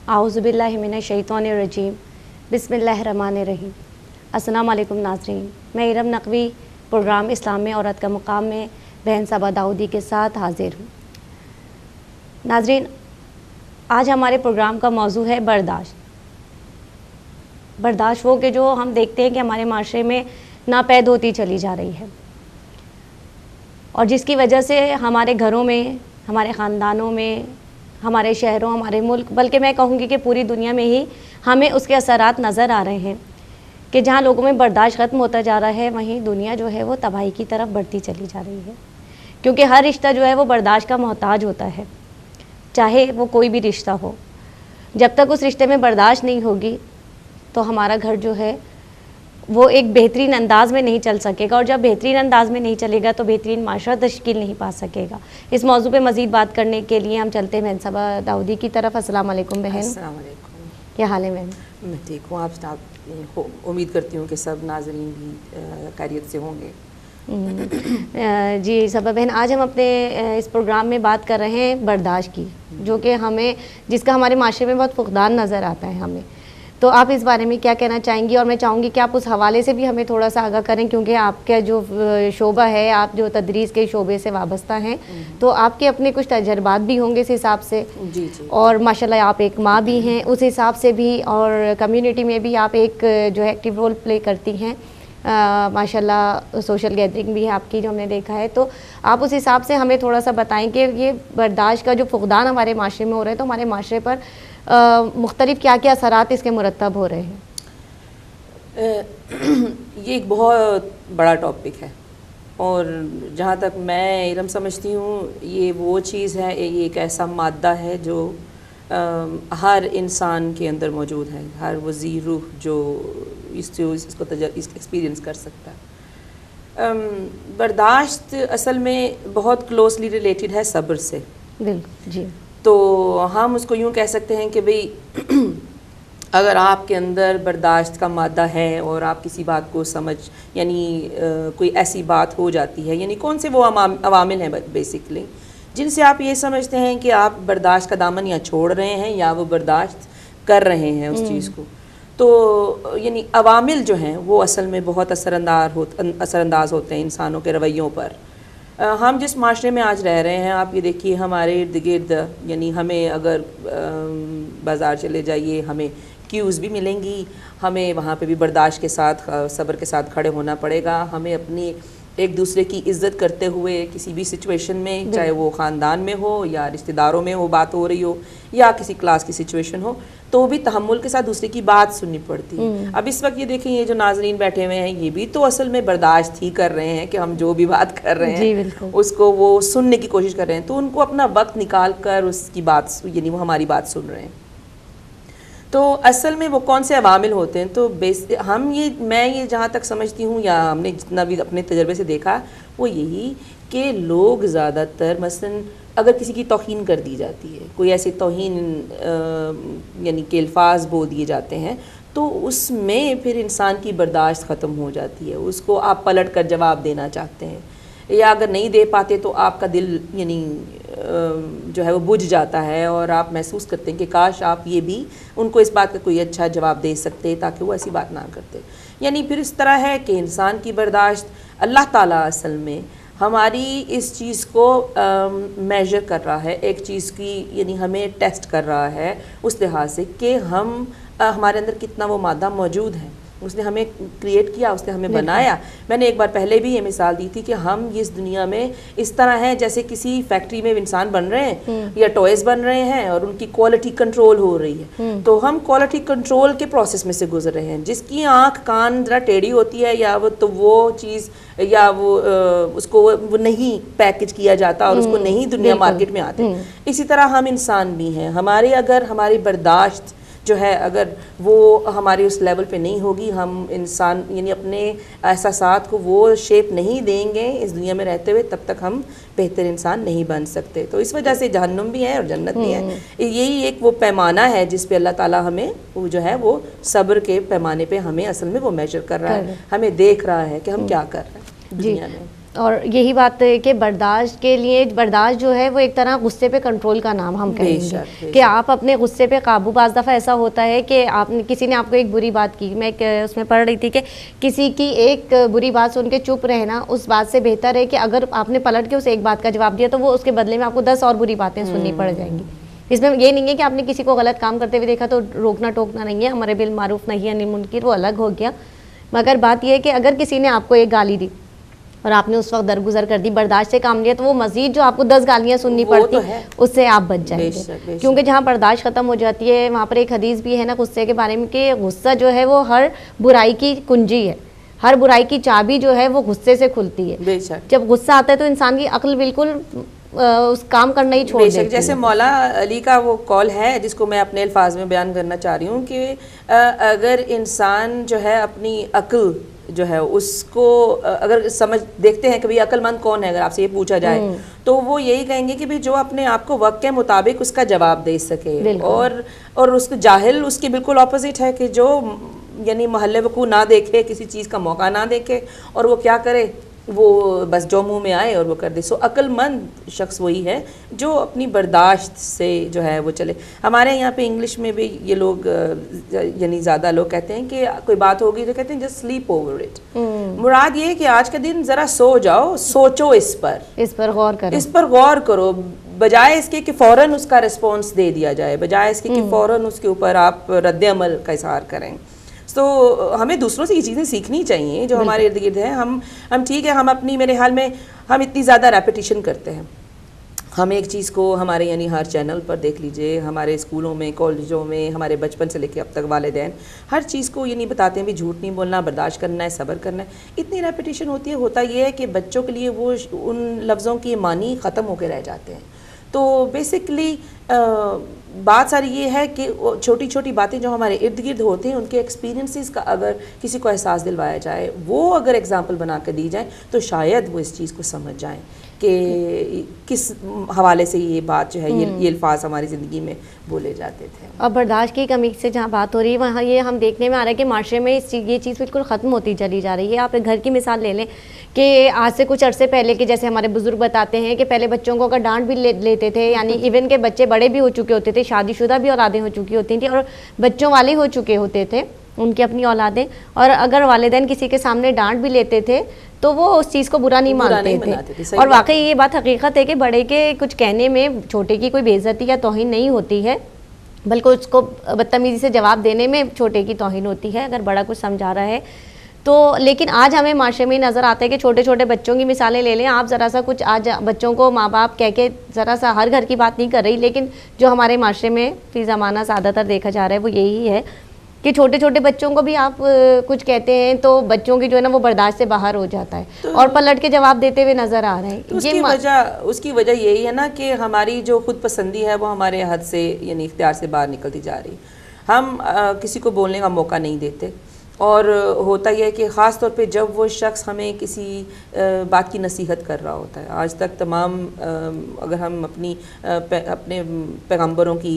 اعوذ باللہ من الشیطان الرجیم بسم اللہ الرحمن الرحیم۔ السلام علیکم ناظرین، میں ارم نقوی پروگرام اسلام میں عورت کا مقام میں بہن صبا داؤدی کے ساتھ حاضر ہوں۔ ناظرین، آج ہمارے پروگرام کا موضوع ہے برداشت۔ برداشت وہ کہ جو ہم دیکھتے ہیں کہ ہمارے معاشرے میں ناپید ہوتی چلی جا رہی ہے، اور جس کی وجہ سے ہمارے گھروں میں، ہمارے خاندانوں میں، ہمارے شہروں، ہمارے ملک، بلکہ میں کہوں گی کہ پوری دنیا میں ہی ہمیں اس کے اثرات نظر آ رہے ہیں کہ جہاں لوگوں میں برداشت ختم ہوتا جا رہا ہے، وہیں دنیا جو ہے وہ تباہی کی طرف بڑھتی چلی جا رہی ہے، کیونکہ ہر رشتہ جو ہے وہ برداشت کا محتاج ہوتا ہے، چاہے وہ کوئی بھی رشتہ ہو۔ جب تک اس رشتے میں برداشت نہیں ہوگی تو ہمارا گھر جو ہے وہ ایک بہترین انداز میں نہیں چل سکے گا، اور جب بہترین انداز میں نہیں چلے گا تو بہترین معاشرہ تشکیل نہیں پا سکے گا۔ اس موضوع پہ مزید بات کرنے کے لیے ہم چلتے ہیں بہن صبا داؤدی کی طرف۔ السلام علیکم بہن۔ السلام علیکم۔ کیا حال ہے بہن؟ میں ٹھیک ہوں، آپ امید کرتی ہوں کہ سب ناظرین بھی خیریت سے ہوں گے۔ جی صبا بہن، آج ہم اپنے اس پروگرام میں بات کر رہے ہیں برداشت کی، جو کہ جس کا ہمارے معاشرے میں بہت فقدان نظر آتا ہے ہمیں۔ تو آپ اس بارے میں کیا کہنا چاہیں گی؟ اور میں چاہوں گی کہ آپ اس حوالے سے بھی ہمیں تھوڑا سا آگاہ کریں، کیونکہ آپ کا جو شعبہ ہے، آپ جو تدریس کے شعبے سے وابستہ ہیں، تو آپ کے اپنے کچھ تجربات بھی ہوں گے اس حساب سے۔ جی۔ اور ماشاءاللہ آپ ایک ماں بھی ہیں اس حساب سے بھی، اور کمیونٹی میں بھی آپ ایک جو ہے ایکٹیو رول پلے کرتی ہیں۔ ماشاءاللہ سوشل گیدرنگ بھی ہے آپ کی جو ہم نے دیکھا ہے، تو آپ اس حساب سے ہمیں تھوڑا سا بتائیں کہ یہ برداشت کا جو فقدان ہمارے معاشرے میں ہو رہا ہے، تو ہمارے معاشرے پر مختلف کیا کیا اثرات اس کے مرتب ہو رہے ہیں؟ یہ ایک بہت بڑا ٹاپک ہے، اور جہاں تک میں علم سمجھتی ہوں یہ وہ چیز ہے، یہ ایک ایسا مادہ ہے جو ہر انسان کے اندر موجود ہے، ہر وزیر روح جو اس کو ایکسپیرینس کر سکتا ہے۔ برداشت اصل میں بہت کلوزلی ریلیٹڈ ہے صبر سے۔ بالکل جی۔ تو ہم اس کو یوں کہہ سکتے ہیں کہ بھئی اگر آپ کے اندر برداشت کا مادہ ہے اور آپ کسی بات کو یعنی کوئی ایسی بات ہو جاتی ہے، یعنی کون سے وہ عوامل ہیں بیسکلی جن سے آپ یہ سمجھتے ہیں کہ آپ برداشت کا دامن یا چھوڑ رہے ہیں یا وہ برداشت کر رہے ہیں اس چیز کو، تو یعنی عوامل جو ہیں وہ اصل میں بہت اثر انداز ہوتے ہیں انسانوں کے رویوں پر۔ ہم جس معاشرے میں آج رہ رہے ہیں، آپ یہ دیکھیے ہمارے ارد گرد، یعنی ہمیں اگر بازار چلے جائیے ہمیں کیوز بھی ملیں گی، ہمیں وہاں پہ بھی برداشت کے ساتھ، صبر کے ساتھ کھڑے ہونا پڑے گا، ہمیں اپنی ایک دوسرے کی عزت کرتے ہوئے کسی بھی سچویشن میں، چاہے وہ خاندان میں ہو یا رشتہ داروں میں ہو بات ہو رہی ہو یا کسی کلاس کی سچویشن ہو، تو بھی تحمل کے ساتھ دوسرے کی بات سننی پڑتی ہے۔ اب اس وقت یہ دیکھیں، یہ جو ناظرین بیٹھے ہوئے ہیں یہ بھی تو اصل میں برداشت ہی کر رہے ہیں کہ ہم جو بھی بات کر رہے ہیں اس کو وہ سننے کی کوشش کر رہے ہیں، تو ان کو اپنا وقت نکال کر اس کی بات، یعنی وہ ہماری بات سن رہے ہیں۔ تو اصل میں وہ کون سے عوامل ہوتے ہیں؟ تو میں یہ جہاں تک سمجھتی ہوں یا ہم نے جتنا بھی اپنے تجربے سے دیکھا وہ یہی کہ لوگ زیادہ تر مثلاً اگر کسی کی توہین کر دی جاتی ہے، کوئی ایسے توہین یعنی کہ الفاظ بول دیے جاتے ہیں، تو اس میں پھر انسان کی برداشت ختم ہو جاتی ہے، اس کو آپ پلٹ کر جواب دینا چاہتے ہیں، یا اگر نہیں دے پاتے تو آپ کا دل یعنی جو ہے وہ بجھ جاتا ہے، اور آپ محسوس کرتے ہیں کہ کاش آپ یہ بھی ان کو اس بات کا کوئی اچھا جواب دے سکتے تاکہ وہ ایسی بات نہ کرتے۔ یعنی پھر اس طرح ہے کہ انسان کی برداشت، اللہ تعالیٰ اصل میں ہماری اس چیز کو میجر کر رہا ہے، ایک چیز کی یعنی ہمیں ٹیسٹ کر رہا ہے اس لحاظ سے کہ ہمارے اندر کتنا وہ مادہ موجود ہے۔ اس نے ہمیں کریٹ کیا، اس نے ہمیں بنایا۔ میں نے ایک بار پہلے بھی یہ مثال دی تھی کہ ہم اس دنیا میں اس طرح ہیں جیسے کسی فیکٹری میں انسان بن رہے ہیں یا ٹوائز بن رہے ہیں اور ان کی کوالٹی کنٹرول ہو رہی ہے، تو ہم کوالٹی کنٹرول کے پروسیس میں سے گزر رہے ہیں۔ جس کی آنکھ کان ذرا ٹیڑھی ہوتی ہے یا وہ چیز یا اس کو وہ نہیں پیکج کیا جاتا اور اس کو نہیں دنیا مارکیٹ میں آتے، اسی طرح ہم انسان بھی ہیں۔ ہماری برداشت جو ہے اگر وہ ہماری اس لیول پہ نہیں ہوگی، ہم انسان یعنی اپنے احساسات کو وہ شیپ نہیں دیں گے اس دنیا میں رہتے ہوئے، تب تک ہم بہتر انسان نہیں بن سکتے۔ تو اس وجہ سے جہنم بھی ہے اور جنت بھی ہے۔ یہی ایک وہ پیمانہ ہے جس پہ اللہ تعالیٰ ہمیں وہ جو ہے وہ صبر کے پیمانے پہ ہمیں اصل میں وہ میجر کر رہا ہے، ہمیں دیکھ رہا ہے کہ ہم کیا کر رہے ہیں دنیا میں۔ اور یہی بات ہے کہ برداشت کے لیے، برداشت جو ہے وہ ایک طرح غصے پہ کنٹرول کا نام ہم کہیں گے کہ آپ اپنے غصے پہ قابو. بعض دفعہ ایسا ہوتا ہے کہ آپ نے کسی نے آپ کو ایک بری بات کی، میں اس میں پڑھ رہی تھی کہ کسی کی ایک بری بات سن کے چپ رہنا اس بات سے بہتر ہے کہ اگر آپ نے پلٹ کے اسے ایک بات کا جواب دیا تو وہ اس کے بدلے میں آپ کو 10 اور بری باتیں سننی پڑ جائیں گی. اس میں یہ نہیں ہے کہ آپ نے کسی کو غلط کام کرتے ہوئے دیکھا تو روکنا ٹوکنا نہیں ہے، امر بالمعروف نہی عن المنکر وہ الگ ہو گیا. مگر بات یہ ہے کہ اگر کسی نے آپ کو ایک گالی دی اور آپ نے اس وقت درگزر کر دی، برداشت سے کام لیا، تو وہ مزید جو آپ کو 10 گالیاں سننی پڑتی اس سے آپ بچ جائیں گے. کیونکہ جہاں برداشت ختم ہو جاتی ہے وہاں پر ایک حدیث بھی ہے نا غصے کے بارے میں کہ غصہ جو ہے وہ ہر برائی کی کنجی ہے، ہر برائی کی چابی جو ہے وہ غصے سے کھلتی ہے. جب غصہ آتا ہے تو انسان کی عقل بالکل اس کام کرنا ہی چھوڑ دیتی ہے. جیسے مولا علی کا وہ قول ہے جس کو میں اپنے الفاظ میں بیان کرنا چاہ رہی ہوں کہ اگر انسان جو ہے اپنی عقل جو ہے اس کو اگر سمجھ دیکھتے ہیں کہ بھئی عقل مند کون ہے، اگر آپ سے یہ پوچھا جائے تو وہ یہی کہیں گے کہ بھئی جو اپنے آپ کو وقت کے مطابق اس کا جواب دے سکے، اور اس کو جاہل اس کے بالکل اپوزٹ ہے کہ جو یعنی محل وقوع نہ دیکھے، کسی چیز کا موقع نہ دیکھے، اور وہ کیا کرے، وہ بس جو منہ میں آئے اور وہ کر دے. سو عقل مند شخص وہی ہے جو اپنی برداشت سے جو ہے وہ چلے. ہمارے یہاں پہ انگلش میں بھی یہ لوگ یعنی زیادہ لوگ کہتے ہیں کہ کوئی بات ہوگی تو کہتے ہیں جسٹ سلیپ اوور اٹ. مراد یہ ہے کہ آج کا دن ذرا سو جاؤ، سوچو اس پر غور کرو، اس پر غور کرو، بجائے اس کے کہ فوراً اس کا رسپانس دے دیا جائے، بجائے اس کے کہ فوراً اس کے اوپر آپ رد عمل کا اظہار کریں. تو ہمیں دوسروں سے یہ چیزیں سیکھنی چاہیے جو ہمارے ارد گرد ہیں. ہم ٹھیک ہے، ہم اپنی میرے حال میں ہم اتنی زیادہ ریپیٹیشن کرتے ہیں. ہم ایک چیز کو ہمارے یعنی ہر چینل پر دیکھ لیجئے، ہمارے اسکولوں میں، کالجوں میں، ہمارے بچپن سے لے کے اب تک والدین ہر چیز کو یہ نہیں بتاتے ہیں بھی جھوٹ نہیں بولنا، برداشت کرنا ہے، صبر کرنا ہے. اتنی ریپیٹیشن ہوتی ہے. ہوتا یہ ہے کہ بچوں کے لیے وہ ان لفظوں کی معنی ختم ہو کے رہ جاتے ہیں. تو بیسکلی بات ساری یہ ہے کہ چھوٹی چھوٹی باتیں جو ہمارے ارد گرد ہوتے ہیں ان کے ایکسپیرینسز کا اگر کسی کو احساس دلوایا جائے، وہ اگر ایگزامپل بنا کر دی جائیں تو شاید وہ اس چیز کو سمجھ جائیں کہ کس حوالے سے یہ بات جو ہے یہ الفاظ ہماری زندگی میں بولے جاتے تھے. اور برداشت کی کمی سے جہاں بات ہو رہی ہے وہاں یہ ہم دیکھنے میں آ رہا ہے کہ معاشرے میں یہ چیز بالکل ختم ہوتی چلی جا رہی ہے. آپ گھر کی مثال لے لیں کہ آج سے کچھ عرصے پہلے کہ جیسے ہمارے بزرگ بتاتے ہیں کہ پہلے بچوں کو اگر ڈانٹ بھی لیتے تھے، یعنی ایون کہ بچے بڑے بھی ہو چکے ہوتے تھے، شادی شدہ بھی اولادیں ہو چکی ہوتی تھیں اور بچوں والے ہو چکے ہوتے تھے ان کی اپنی اولادیں، اور اگر والدین کسی کے سامنے ڈانٹ بھی لیتے تھے تو وہ اس چیز کو برا نہیں مانتے تھے. اور واقعی یہ بات حقیقت ہے کہ بڑے کے کچھ کہنے میں چھوٹے کی کوئی بے عزتی یا توہین نہیں ہوتی ہے، بلکہ اس کو بدتمیزی سے جواب دینے میں چھوٹے کی توہین ہوتی ہے اگر بڑا کچھ سمجھا رہا ہے تو. لیکن آج ہمیں معاشرے میں نظر آتا ہے کہ چھوٹے چھوٹے بچوں کی مثالیں لے لیں آپ ذرا سا کچھ. آج بچوں کو ماں باپ کہہ کے ذرا سا ہر گھر کی بات نہیں کر رہی، لیکن جو ہمارے معاشرے میں فی زمانہ زیادہ تر دیکھا جا رہا ہے وہ یہی ہے کہ چھوٹے چھوٹے بچوں کو بھی آپ کچھ کہتے ہیں تو بچوں کی جو ہے نا وہ برداشت سے باہر ہو جاتا ہے اور پلٹ کے جواب دیتے ہوئے نظر آ رہے ہیں. اس کی وجہ یہی ہے نا کہ ہماری جو خود پسندی ہے وہ ہمارے حد سے یعنی اختیار سے باہر نکلتی جا رہی. ہم کسی کو بولنے کا موقع نہیں دیتے، اور ہوتا یہ ہے کہ خاص طور پہ جب وہ شخص ہمیں کسی بات کی نصیحت کر رہا ہوتا ہے. آج تک تمام اگر ہم اپنے پیغمبروں کی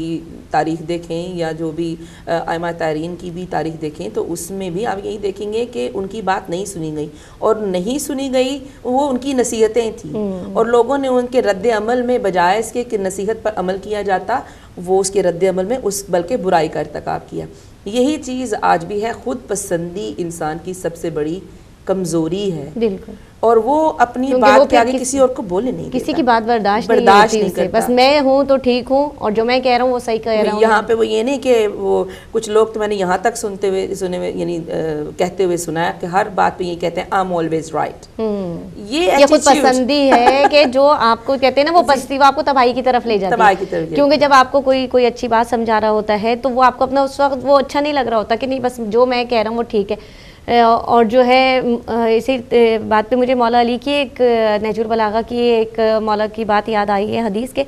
تاریخ دیکھیں یا جو بھی ائمہ طاہرین کی بھی تاریخ دیکھیں تو اس میں بھی آپ یہی دیکھیں گے کہ ان کی بات نہیں سنی گئی، اور نہیں سنی گئی وہ ان کی نصیحتیں تھیں، اور لوگوں نے ان کے رد عمل میں بجائے اس کے کہ نصیحت پر عمل کیا جاتا وہ اس کے رد عمل میں بلکہ برائی کا ارتکاب کیا. یہی چیز آج بھی ہے. خود پسندی انسان کی سب سے بڑی کمزوری ہے، بالکل، اور وہ اپنی بات کے آگے کسی اور کو بولے نہیں دیتا، کسی کی بات برداشت نہیں کرتا. بس میں ہوں تو ٹھیک ہوں اور جو میں کہہ رہا ہوں وہ صحیح کہہ رہا ہوں. یہاں پہ وہ یہ نہیں کہ وہ کچھ لوگ تو میں نے یہاں تک سنے ہوئے یعنی کہتے ہوئے سنا ہے کہ ہر بات پہ یہ کہتے ہیں I'm always right. یہ خود پسندی ہے کہ جو آپ کو کہتے ہیں نا وہ پسندی وہ آپ کو تباہی کی طرف لے جاتی ہے. کیونکہ جب آپ کو کوئی اچھی بات سمجھا رہا ہوتا ہے تو وہ آپ کو اپنا اس وقت وہ اچھا نہیں لگ رہا ہوتا کہ نہیں بس جو میں کہہ رہا ہوں وہ ٹھیک ہے. اور جو ہے اسی بات پہ مجھے مولا علی کی ایک نہج البلاغہ کی ایک مولا کی بات یاد آئی ہے حدیث کے.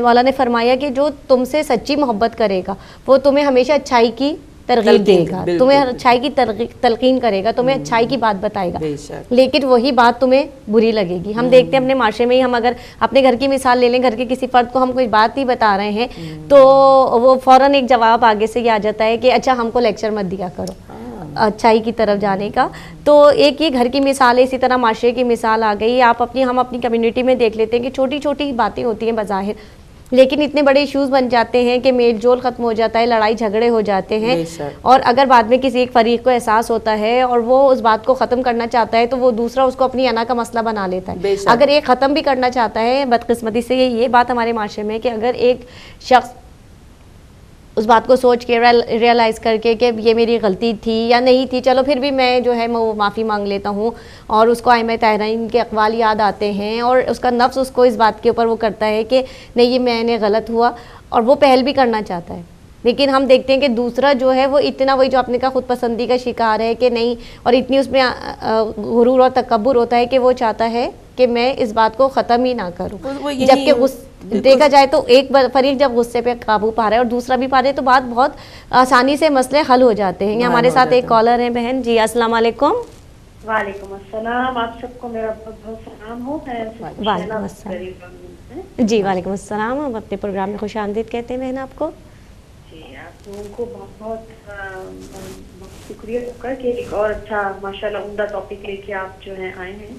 مولا نے فرمایا کہ جو تم سے سچی محبت کرے گا وہ تمہیں ہمیشہ اچھائی کی ترغیب دے گا، تمہیں اچھائی کی تلقین کرے گا، تمہیں اچھائی کی بات بتائے گا، لیکن وہی بات تمہیں بری لگے گی. ہم دیکھتے ہیں اپنے معاشرے میں ہی، ہم اگر اپنے گھر کی مثال لے لیں، گھر کے کسی فرد کو ہم کوئی بات ہی بتا رہے ہیں تو وہ فوراً ایک جواب آگے سے یہ آ جاتا ہے کہ اچھا ہم کو لیکچر مت دیا کرو. اچھائی کی طرف جانے کا. تو ایک یہ گھر کی مثال ہے, اسی طرح معاشرے کی مثال آ گئی. ہم اپنی کمیونٹی میں دیکھ لیتے ہیں کہ چھوٹی چھوٹی باتیں ہوتی ہیں بظاہر, لیکن اتنے بڑے ایشوز بن جاتے ہیں کہ میل جول ختم ہو جاتا ہے, لڑائی جھگڑے ہو جاتے ہیں. اور اگر بعد میں کسی ایک فریق کو احساس ہوتا ہے اور وہ اس بات کو ختم کرنا چاہتا ہے تو وہ دوسرا اس کو اپنی انا کا مسئلہ بنا لیتا ہے. اگر ایک ختم بھی کرنا چاہتا ہے, بدقسمتی سے یہ بات ہمارے معاشرے میں ہے کہ اگر ایک شخص اس بات کو سوچ کے ریئلائز کر کے کہ یہ میری غلطی تھی یا نہیں تھی, چلو پھر بھی میں جو ہے وہ معافی مانگ لیتا ہوں, اور اس کو ائمہ طاہرین کے اقوال یاد آتے ہیں اور اس کا نفس اس کو اس بات کے اوپر وہ کرتا ہے کہ نہیں یہ میں نے غلط ہوا, اور وہ پہل بھی کرنا چاہتا ہے. لیکن ہم دیکھتے ہیں کہ دوسرا جو ہے وہ اتنا وہی جو اپنے کا خود پسندی کا شکار ہے کہ نہیں, اور اتنی اس میں غرور اور تکبر ہوتا ہے کہ وہ چاہتا ہے کہ میں اس بات کو ختم ہی نہ کروں. جبکہ دیکھا جائے تو ایک فریق جب غصے پہ قابو پا رہا ہے اور دوسرا بھی پا رہا ہے تو بات بہت آسانی سے مسئلے حل ہو جاتے ہیں. ہمارے ساتھ ایک کالر ہیں بہن. جی السلام علیکم. وعلیکم السلام, آپ سب کو میرا بہت بہت سلام ہو. وعلیکم السلام. جی وعلیکم السلام. ہم اپنے پروگرام میں خوش آمدید کہتے ہیں بہن آپ کو. جی آپ لوگوں کو بہت بہت شکریہ کر کے ایک اور اچھا ماشاء اللہ عمدہ ٹاپک لے کے آپ جو ہیں آئے ہیں.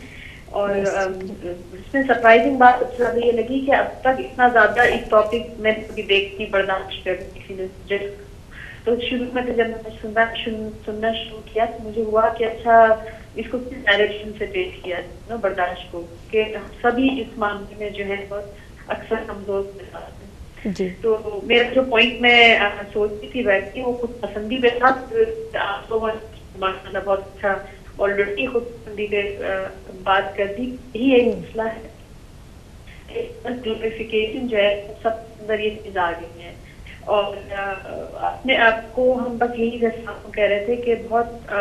اور اس میں سرپرائزنگ بات یہ لگی کہ اب تک اتنا زیادہ ایک ٹاپک میں کبھی دیکھتی برداشت کر کسی نے, تو شروع میں تو جب میں نے سننا شروع کیا تو مجھے ہوا کہ اچھا اس کو کس ڈائریکشن سے پیش کیا نا برداشت کو, کہ سبھی اس معاملے میں جو ہے بہت اکثر کمزور ہو جاتے ہیں. تو میرا جو پوائنٹ میں سوچتی تھی بیٹھ کے وہ خود پسندی پہ تھا. آپ لوگوں نے ماشاء اللہ بہت اچھا آلریڈی خود پسندی پہ بات کر دی. یہی ایک مسئلہ ہے, گلوریفیکیشن جو ہے سب اندر یہ چیز آ گئی ہے. اور اپنے آپ کو ہم بس یہی کہہ رہے تھے کہ بہت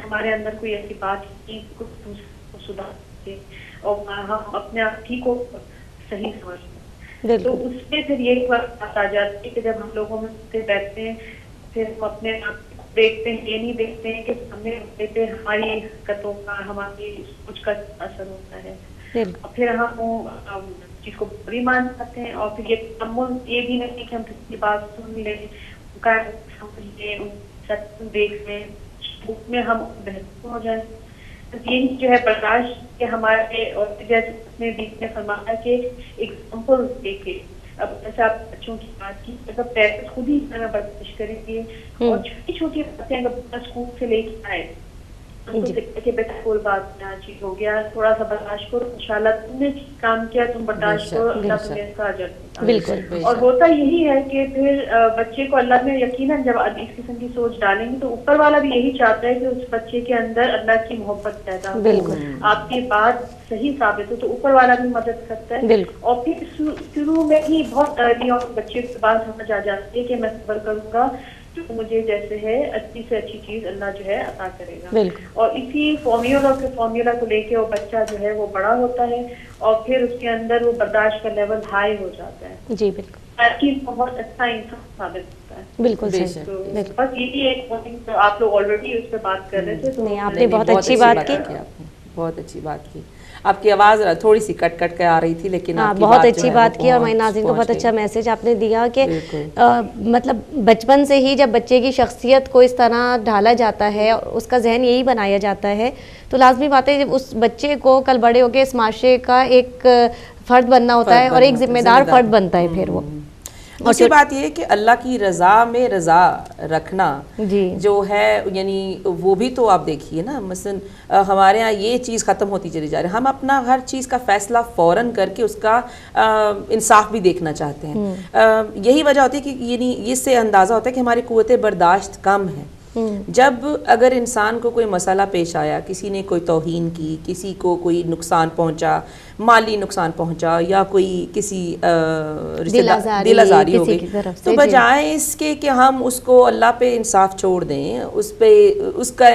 ہمارے اندر کوئی ایسی بات نہیں کچھ دوسرے کو سدھارتے اور ہم اپنے آپ ہی کو صحیح سمجھتے. تو اس میں پھر یہ بات آ جاتی ہے کہ جب ہم لوگوں میں بیٹھتے ہیں پھر ہم اپنے آپ دیکھتے ہیں, یہ نہیں دیکھتے ہیں کہ سامنے والے پہ ہماری حرکتوں کا ہماری سوچ کا اثر ہوتا ہے. اور پھر ہم چیز کو بری مان جاتے ہیں, اور پھر یہ بھی نہیں کہ ہم کسی کی بات سن لیں, ان کا سمجھ لیں, ان دیکھ لیں, اس میں ہم بہتر ہو جائیں. یہی جو ہے برداشت کے ہمارے, اور جیسے بیچ میں فرمایا کہ ایگزامپل دے کے, اب جیسے آپ بچوں کی بات کی, اگر پیرنٹس خود ہی اس طرح برداشت کریں گے اور چھوٹی چھوٹی باتیں اگر بچہ اسکول سے لے کے آئے کہ بیٹا کوئی بات نہ چیز ہو گیا, تھوڑا سا برداشت کرو, انشاءاللہ تم نے کام کیا, تم برداشت کرو, اللہ تمہیں اس کا اجر دیتا. بالکل. اور ہوتا یہی ہے کہ پھر بچے کو اللہ میں یقیناً جب اس قسم کی سوچ ڈالیں گے تو اوپر والا بھی یہی چاہتا ہے کہ اس بچے کے اندر اللہ کی محبت پیدا ہو, آپ کی بات صحیح ثابت ہو, تو اوپر والا بھی مدد کرتا ہے. اور پھر شروع میں ہی بہت ارلی اور بچے کی بات سمجھ آ جاتی ہے کہ میں صبر کروں گا تو مجھے جیسے ہے اچھی سے اچھی چیز اللہ جو ہے عطا کرے گا. اور اسی فارمولا کو لے کے وہ بچہ جو ہے وہ بڑا ہوتا ہے اور پھر اس کے اندر وہ برداشت کا لیول ہائی ہو جاتا ہے. جی بالکل, بہت اچھا انسان ثابت ہوتا ہے. بالکل صحیح. تو بس یہی ایک پوائنٹ, آپ لوگ آلریڈی اس پہ بات کر رہے تھے. نہیں, آپ نے بہت اچھی بات کی, بہت اچھی بات کی. آپ کی آواز تھوڑی سی کٹ کٹ کے آ رہی تھی, لیکن بہت اچھی بات کی. اور میں ناظرین کو بہت اچھا میسج آپ نے دیا کہ مطلب بچپن سے ہی جب بچے کی شخصیت کو اس طرح ڈھالا جاتا ہے اور اس کا ذہن یہی بنایا جاتا ہے تو لازمی بات ہے جب اس بچے کو کل بڑے ہو کے اس معاشرے کا ایک فرد بننا ہوتا ہے اور ایک ذمہ دار فرد بنتا ہے. پھر وہ دوسری بات یہ کہ اللہ کی رضا میں رضا رکھنا جو ہے, یعنی وہ بھی تو آپ دیکھیے نا, مثلا ہمارے ہاں یہ چیز ختم ہوتی چلی جا رہی ہے, ہم اپنا ہر چیز کا فیصلہ فوراً کر کے اس کا انصاف بھی دیکھنا چاہتے ہیں. یہی وجہ ہوتی ہے کہ یعنی اس سے اندازہ ہوتا ہے کہ ہماری قوت برداشت کم ہے. جب اگر انسان کو کوئی مسئلہ پیش آیا, کسی نے کوئی توہین کی, کسی کو کوئی نقصان پہنچا, مالی نقصان پہنچا, یا کوئی کسی دل آزاری ہو گئی, تو بجائے اس کے کہ ہم اس کو اللہ پہ انصاف چھوڑ دیں, اس کا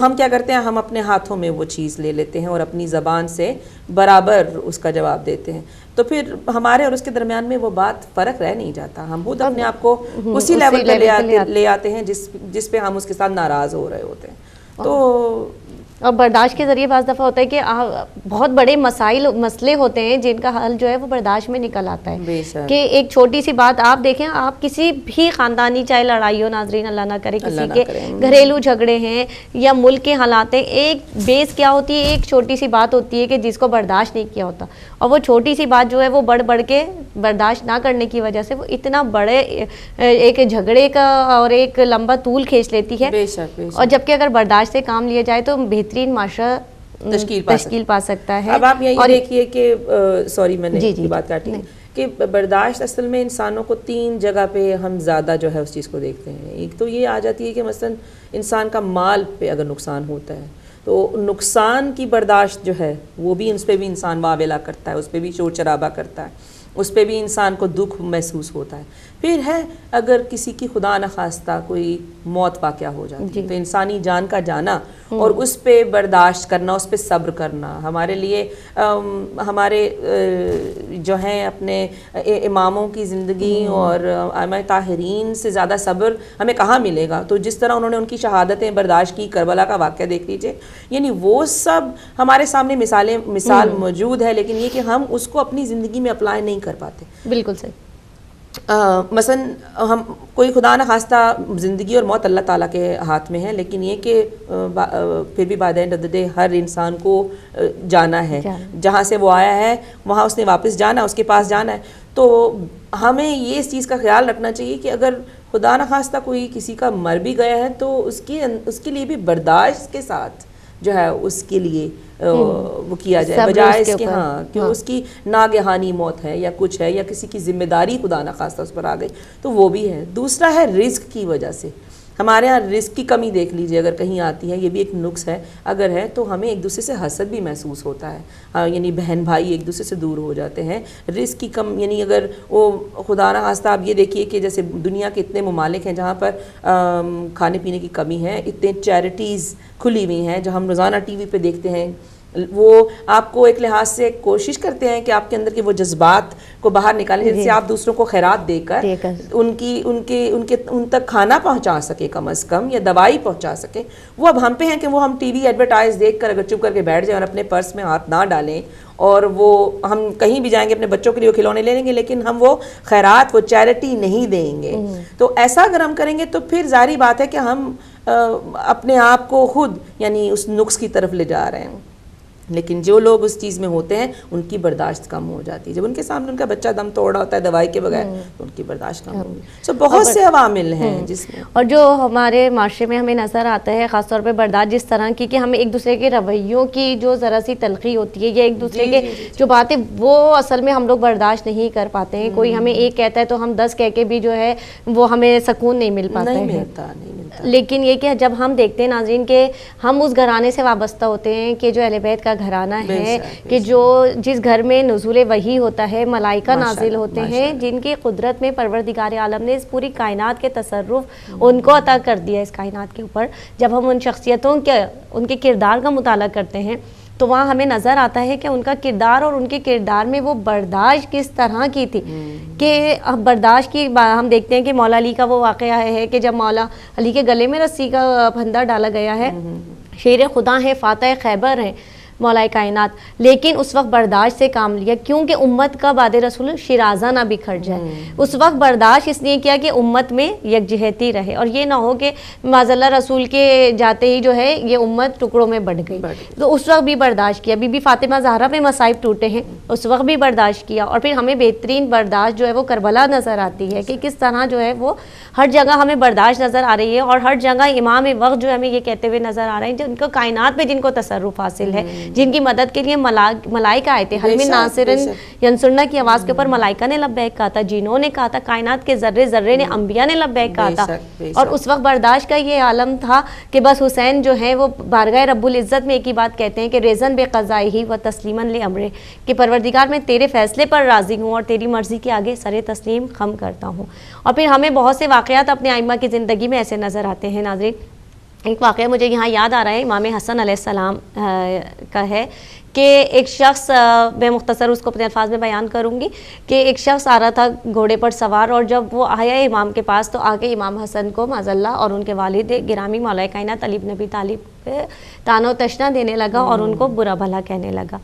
ہم کیا کرتے ہیں, ہم اپنے ہاتھوں میں وہ چیز لے لیتے ہیں اور اپنی زبان سے برابر اس کا جواب دیتے ہیں. تو پھر ہمارے اور اس کے درمیان میں وہ بات فرق رہ نہیں جاتا, ہم خود اپنے آپ کو اسی لیول پہ لے آتے ہیں جس پہ ہم اس کے ساتھ ناراض ہو رہے ہوتے ہیں. تو اور برداشت کے ذریعے بعض دفعہ ہوتا ہے کہ بہت بڑے مسئلے ہوتے ہیں جن کا حل جو ہے وہ برداشت میں نکل آتا ہے. کہ ایک چھوٹی سی بات آپ دیکھیں, آپ کسی بھی خاندانی چاہے لڑائی ہو ناظرین اللہ نہ کرے, کسی کے گھریلو جھگڑے ہیں یا ملک کے حالات ہیں, ایک بیس کیا ہوتی ہے, ایک چھوٹی سی بات ہوتی ہے کہ جس کو برداشت نہیں کیا ہوتا, اور وہ چھوٹی سی بات جو ہے وہ بڑھ کے برداشت نہ کرنے کی وجہ سے وہ اتنا بڑے ایک جھگڑے کا اور ایک لمبا طول کھینچ لیتی ہے. اور جبکہ اگر برداشت سے کام لیا جائے تو بہترین معاشرہ تشکیل پا سکتا ہے. اب آپ یہی دیکھیے کہ سوری میں نے بات کاٹی کہ برداشت اصل میں انسانوں کو 3 جگہ پہ ہم زیادہ جو ہے اس چیز کو دیکھتے ہیں. ایک تو یہ آ جاتی ہے کہ مثلا انسان کا مال پہ اگر نقصان ہوتا ہے تو نقصان کی برداشت جو ہے وہ بھی اس پہ بھی انسان واویلا کرتا ہے, اس پہ بھی شور شرابہ کرتا ہے, اس پہ بھی انسان کو دکھ محسوس ہوتا ہے. پھر ہے اگر کسی کی خدا نخواستہ کوئی موت واقعہ ہو جاتی ہے تو انسانی جان کا جانا اور اس پہ برداشت کرنا, اس پہ صبر کرنا ہمارے لیے ہمارے جو ہیں اپنے اماموں کی زندگی اور ائمہ طاہرین سے زیادہ صبر ہمیں کہاں ملے گا. تو جس طرح انہوں نے ان کی شہادتیں برداشت کی, کربلا کا واقعہ دیکھ لیجئے, یعنی وہ سب ہمارے سامنے مثال موجود ہے, لیکن یہ کہ ہم اس کو اپنی زندگی میں اپلائی نہیں کر پاتے. بالکل صحیح. مثلا ہم کوئی خدا نخواستہ زندگی اور موت اللہ تعالیٰ کے ہاتھ میں ہے, لیکن یہ کہ پھر بھی بعد اینڈ آف دی ڈے ہر انسان کو جانا ہے, جہاں سے وہ آیا ہے وہاں اس نے واپس جانا, اس کے پاس جانا ہے. تو ہمیں یہ اس چیز کا خیال رکھنا چاہیے کہ اگر خدا نخواستہ کوئی کسی کا مر بھی گیا ہے تو اس کے لیے بھی برداشت کے ساتھ جو ہے اس کے لیے وہ کیا جائے, بجائے اس کے کہ اس کی ناگہانی موت ہے یا کچھ ہے یا کسی کی ذمہ داری خدا نخواستہ اس پر آ گئی تو وہ بھی ہے. دوسرا ہے رزق کی وجہ سے. ہمارے ہاں رزق کی کمی دیکھ لیجئے اگر کہیں آتی ہے, یہ بھی ایک نقص ہے اگر ہے تو ہمیں ایک دوسرے سے حسد بھی محسوس ہوتا ہے, یعنی بہن بھائی ایک دوسرے سے دور ہو جاتے ہیں. رزق کی کم یعنی اگر وہ خدا نہ خواستہ آپ یہ دیکھیے کہ جیسے دنیا کے اتنے ممالک ہیں جہاں پر کھانے پینے کی کمی ہے, اتنے چیریٹیز کھلی ہوئی ہیں جو ہم روزانہ ٹی وی پہ دیکھتے ہیں, وہ آپ کو ایک لحاظ سے کوشش کرتے ہیں کہ آپ کے اندر کے وہ جذبات کو باہر نکالیں جس سے آپ دوسروں کو خیرات دے کر ان تک کھانا پہنچا سکے کم از کم, یا دوائی پہنچا سکے. وہ اب ہم پہ ہیں کہ وہ ہم ٹی وی ایڈورٹائز دیکھ کر اگر چپ کر کے بیٹھ جائیں اور اپنے پرس میں ہاتھ نہ ڈالیں, اور وہ ہم کہیں بھی جائیں گے اپنے بچوں کے لیے وہ کھلونے لے لیں گے لیکن ہم وہ خیرات وہ چیریٹی نہیں دیں گے. تو ایسا اگر ہم کریں گے تو پھر ظاہری بات ہے کہ ہم اپنے آپ کو خود یعنی اس نقص کی طرف لے جا رہے ہیں. لیکن جو لوگ اس چیز میں ہوتے ہیں ان کی برداشت کم ہو جاتی ہے. جب ان کے سامنے ان کا بچہ دم توڑا ہوتا ہے دوائی کے بغیر تو ان کی برداشت کم ہوگی. سو بہت سے عوامل ہیں جس میں, اور جو ہمارے معاشرے میں ہمیں نظر آتا ہے خاص طور پہ برداشت جس طرح کی کہ ہمیں ایک دوسرے کے رویوں کی جو ذرا سی تلخی ہوتی ہے یا ایک دوسرے کے جو باتیں وہ اصل میں ہم لوگ برداشت نہیں کر پاتے ہیں. کوئی ہمیں ایک کہتا ہے تو ہم 10 کہہ کے بھی جو ہے وہ ہمیں سکون نہیں مل پاتا ہے. لیکن یہ کہ جب ہم دیکھتے ہیں ناظرین کہ ہم اس گھرانے سے وابستہ ہوتے ہیں کہ جو اہل بیت کا گھرانہ ہے, کہ جو جس گھر میں نزول وحی ہوتا ہے, ملائکہ نازل ہوتے ہیں جن کی قدرت میں پروردگار عالم نے اس پوری کائنات کے تصرف ان کو عطا کر دیا اس کائنات کے اوپر. جب ہم ان شخصیتوں کے ان کے کردار کا مطالعہ کرتے ہیں تو وہاں ہمیں نظر آتا ہے کہ ان کا کردار اور ان کے کردار میں وہ برداشت کس طرح کی تھی. کہ برداشت کی ہم دیکھتے ہیں کہ مولا علی کا وہ واقعہ ہے کہ جب مولا علی کے گلے میں رسی کا پھندا ڈالا گیا ہے, شیر خدا ہیں, فاتح خیبر ہیں مولا کائنات, لیکن اس وقت برداشت سے کام لیا کیونکہ امت کا بعد رسول شیرازہ نہ بکھر جائے. اس وقت برداشت اس لیے کیا کہ امت میں یکجہتی رہے اور یہ نہ ہو کہ معاذ اللہ رسول کے جاتے ہی جو ہے یہ امت ٹکڑوں میں بڑھ گئی. تو اس وقت بھی برداشت کیا. بی بی فاطمہ زہرا پہ مصائب ٹوٹے ہیں, اس وقت بھی برداشت کیا. اور پھر ہمیں بہترین برداشت جو ہے وہ کربلا نظر آتی ہے کہ کس طرح جو ہے وہ ہر جگہ ہمیں برداشت نظر آ رہی ہے. اور ہر جگہ امام وقت جو ہمیں یہ کہتے ہوئے نظر آ رہے ہیں جن کو کائنات میں جن کو تصرف حاصل ہے, جن کی مدد کے لیے ملائکہ آئے تھے. حل من ناصرن ینصرنا کی آواز کے اوپر ملائکہ نے لبیک کہا تھا, جنوں نے کہا تھا, کائنات کے ذرے ذرے نے انبیاء نے لبیک کہا تھا. اور اس وقت برداشت کا یہ عالم تھا کہ بس حسین جو ہے وہ بارگاہ رب العزت میں ایک ہی بات کہتے ہیں کہ ریزن بے قضائہ و تسلیماً لامرہ, کہ پروردگار میں تیرے فیصلے پر راضی ہوں اور تیری مرضی کے آگے سر تسلیم خم کرتا ہوں. اور پھر ہمیں بہت سے واقعات اپنے ائمہ کی زندگی میں ایسے نظر آتے ہیں ناظرین ایک واقعہ مجھے یہاں یاد آ رہا ہے، امام حسن علیہ السلام کا ہے کہ ایک شخص، میں مختصر اس کو اپنے الفاظ میں بیان کروں گی، کہ ایک شخص آ رہا تھا گھوڑے پر سوار، اور جب وہ آیا امام کے پاس تو آ کے امام حسن کو معاذ اللہ اور ان کے والد گرامی مولا کائنات علی بن ابی طالب پہ طعن و تشنا دینے لگا اور ان کو برا بھلا کہنے لگا۔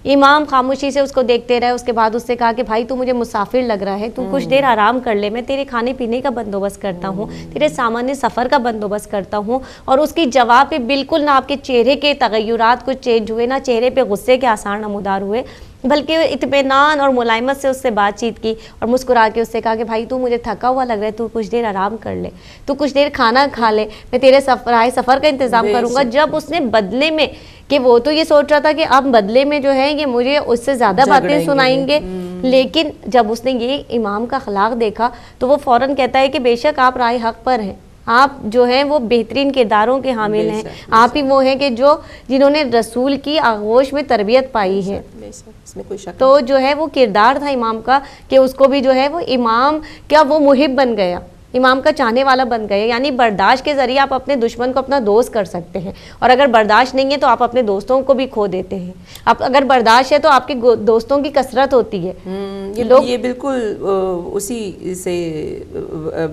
امام خاموشی سے اس کو دیکھتے رہے، اس کے بعد اس سے کہا کہ بھائی تو مجھے مسافر لگ رہا ہے، تو کچھ دیر آرام کر لے، میں تیرے کھانے پینے کا بندوبست کرتا ہوں، تیرے سامان سفر کا بندوبست کرتا ہوں۔ اور اس کی جواب پہ بالکل نہ آپ کے چہرے کے تغیرات کچھ چینج ہوئے، نہ چہرے پہ غصے کے آثار نمودار ہوئے، بلکہ اطمینان اور ملائمت سے اس سے بات چیت کی اور مسکرا کے اس سے کہا کہ بھائی تو مجھے تھکا ہوا لگ رہا ہے، تو کچھ دیر آرام کر لے، تو کچھ دیر کھانا کھا لے، میں تیرے سفر کا انتظام کروں گا۔ جب اس نے بدلے میں، کہ وہ تو یہ سوچ رہا تھا کہ اب بدلے میں جو ہے یہ مجھے اس سے زیادہ باتیں سنائیں گے، لیکن جب اس نے یہ امام کا اخلاق دیکھا تو وہ فوراً کہتا ہے کہ بے شک آپ رائے حق پر ہیں، آپ جو ہیں وہ بہترین کرداروں کے حامل ہیں، آپ ہی وہ ہیں کہ جنہوں نے رسول کی آغوش میں تربیت پائی ہے۔ تو جو ہے وہ کردار تھا امام کا کہ اس کو بھی جو ہے وہ امام کیا وہ محب بن گیا، امام کا چاہنے والا بن گئے۔ یعنی برداشت کے ذریعے آپ اپنے دشمن کو اپنا دوست کر سکتے ہیں، اور اگر برداشت نہیں ہے تو آپ اپنے دوستوں کو بھی کھو دیتے ہیں۔ آپ اگر برداشت ہے تو آپ کے دوستوں کی کثرت ہوتی ہے۔ یہ بالکل اسی سے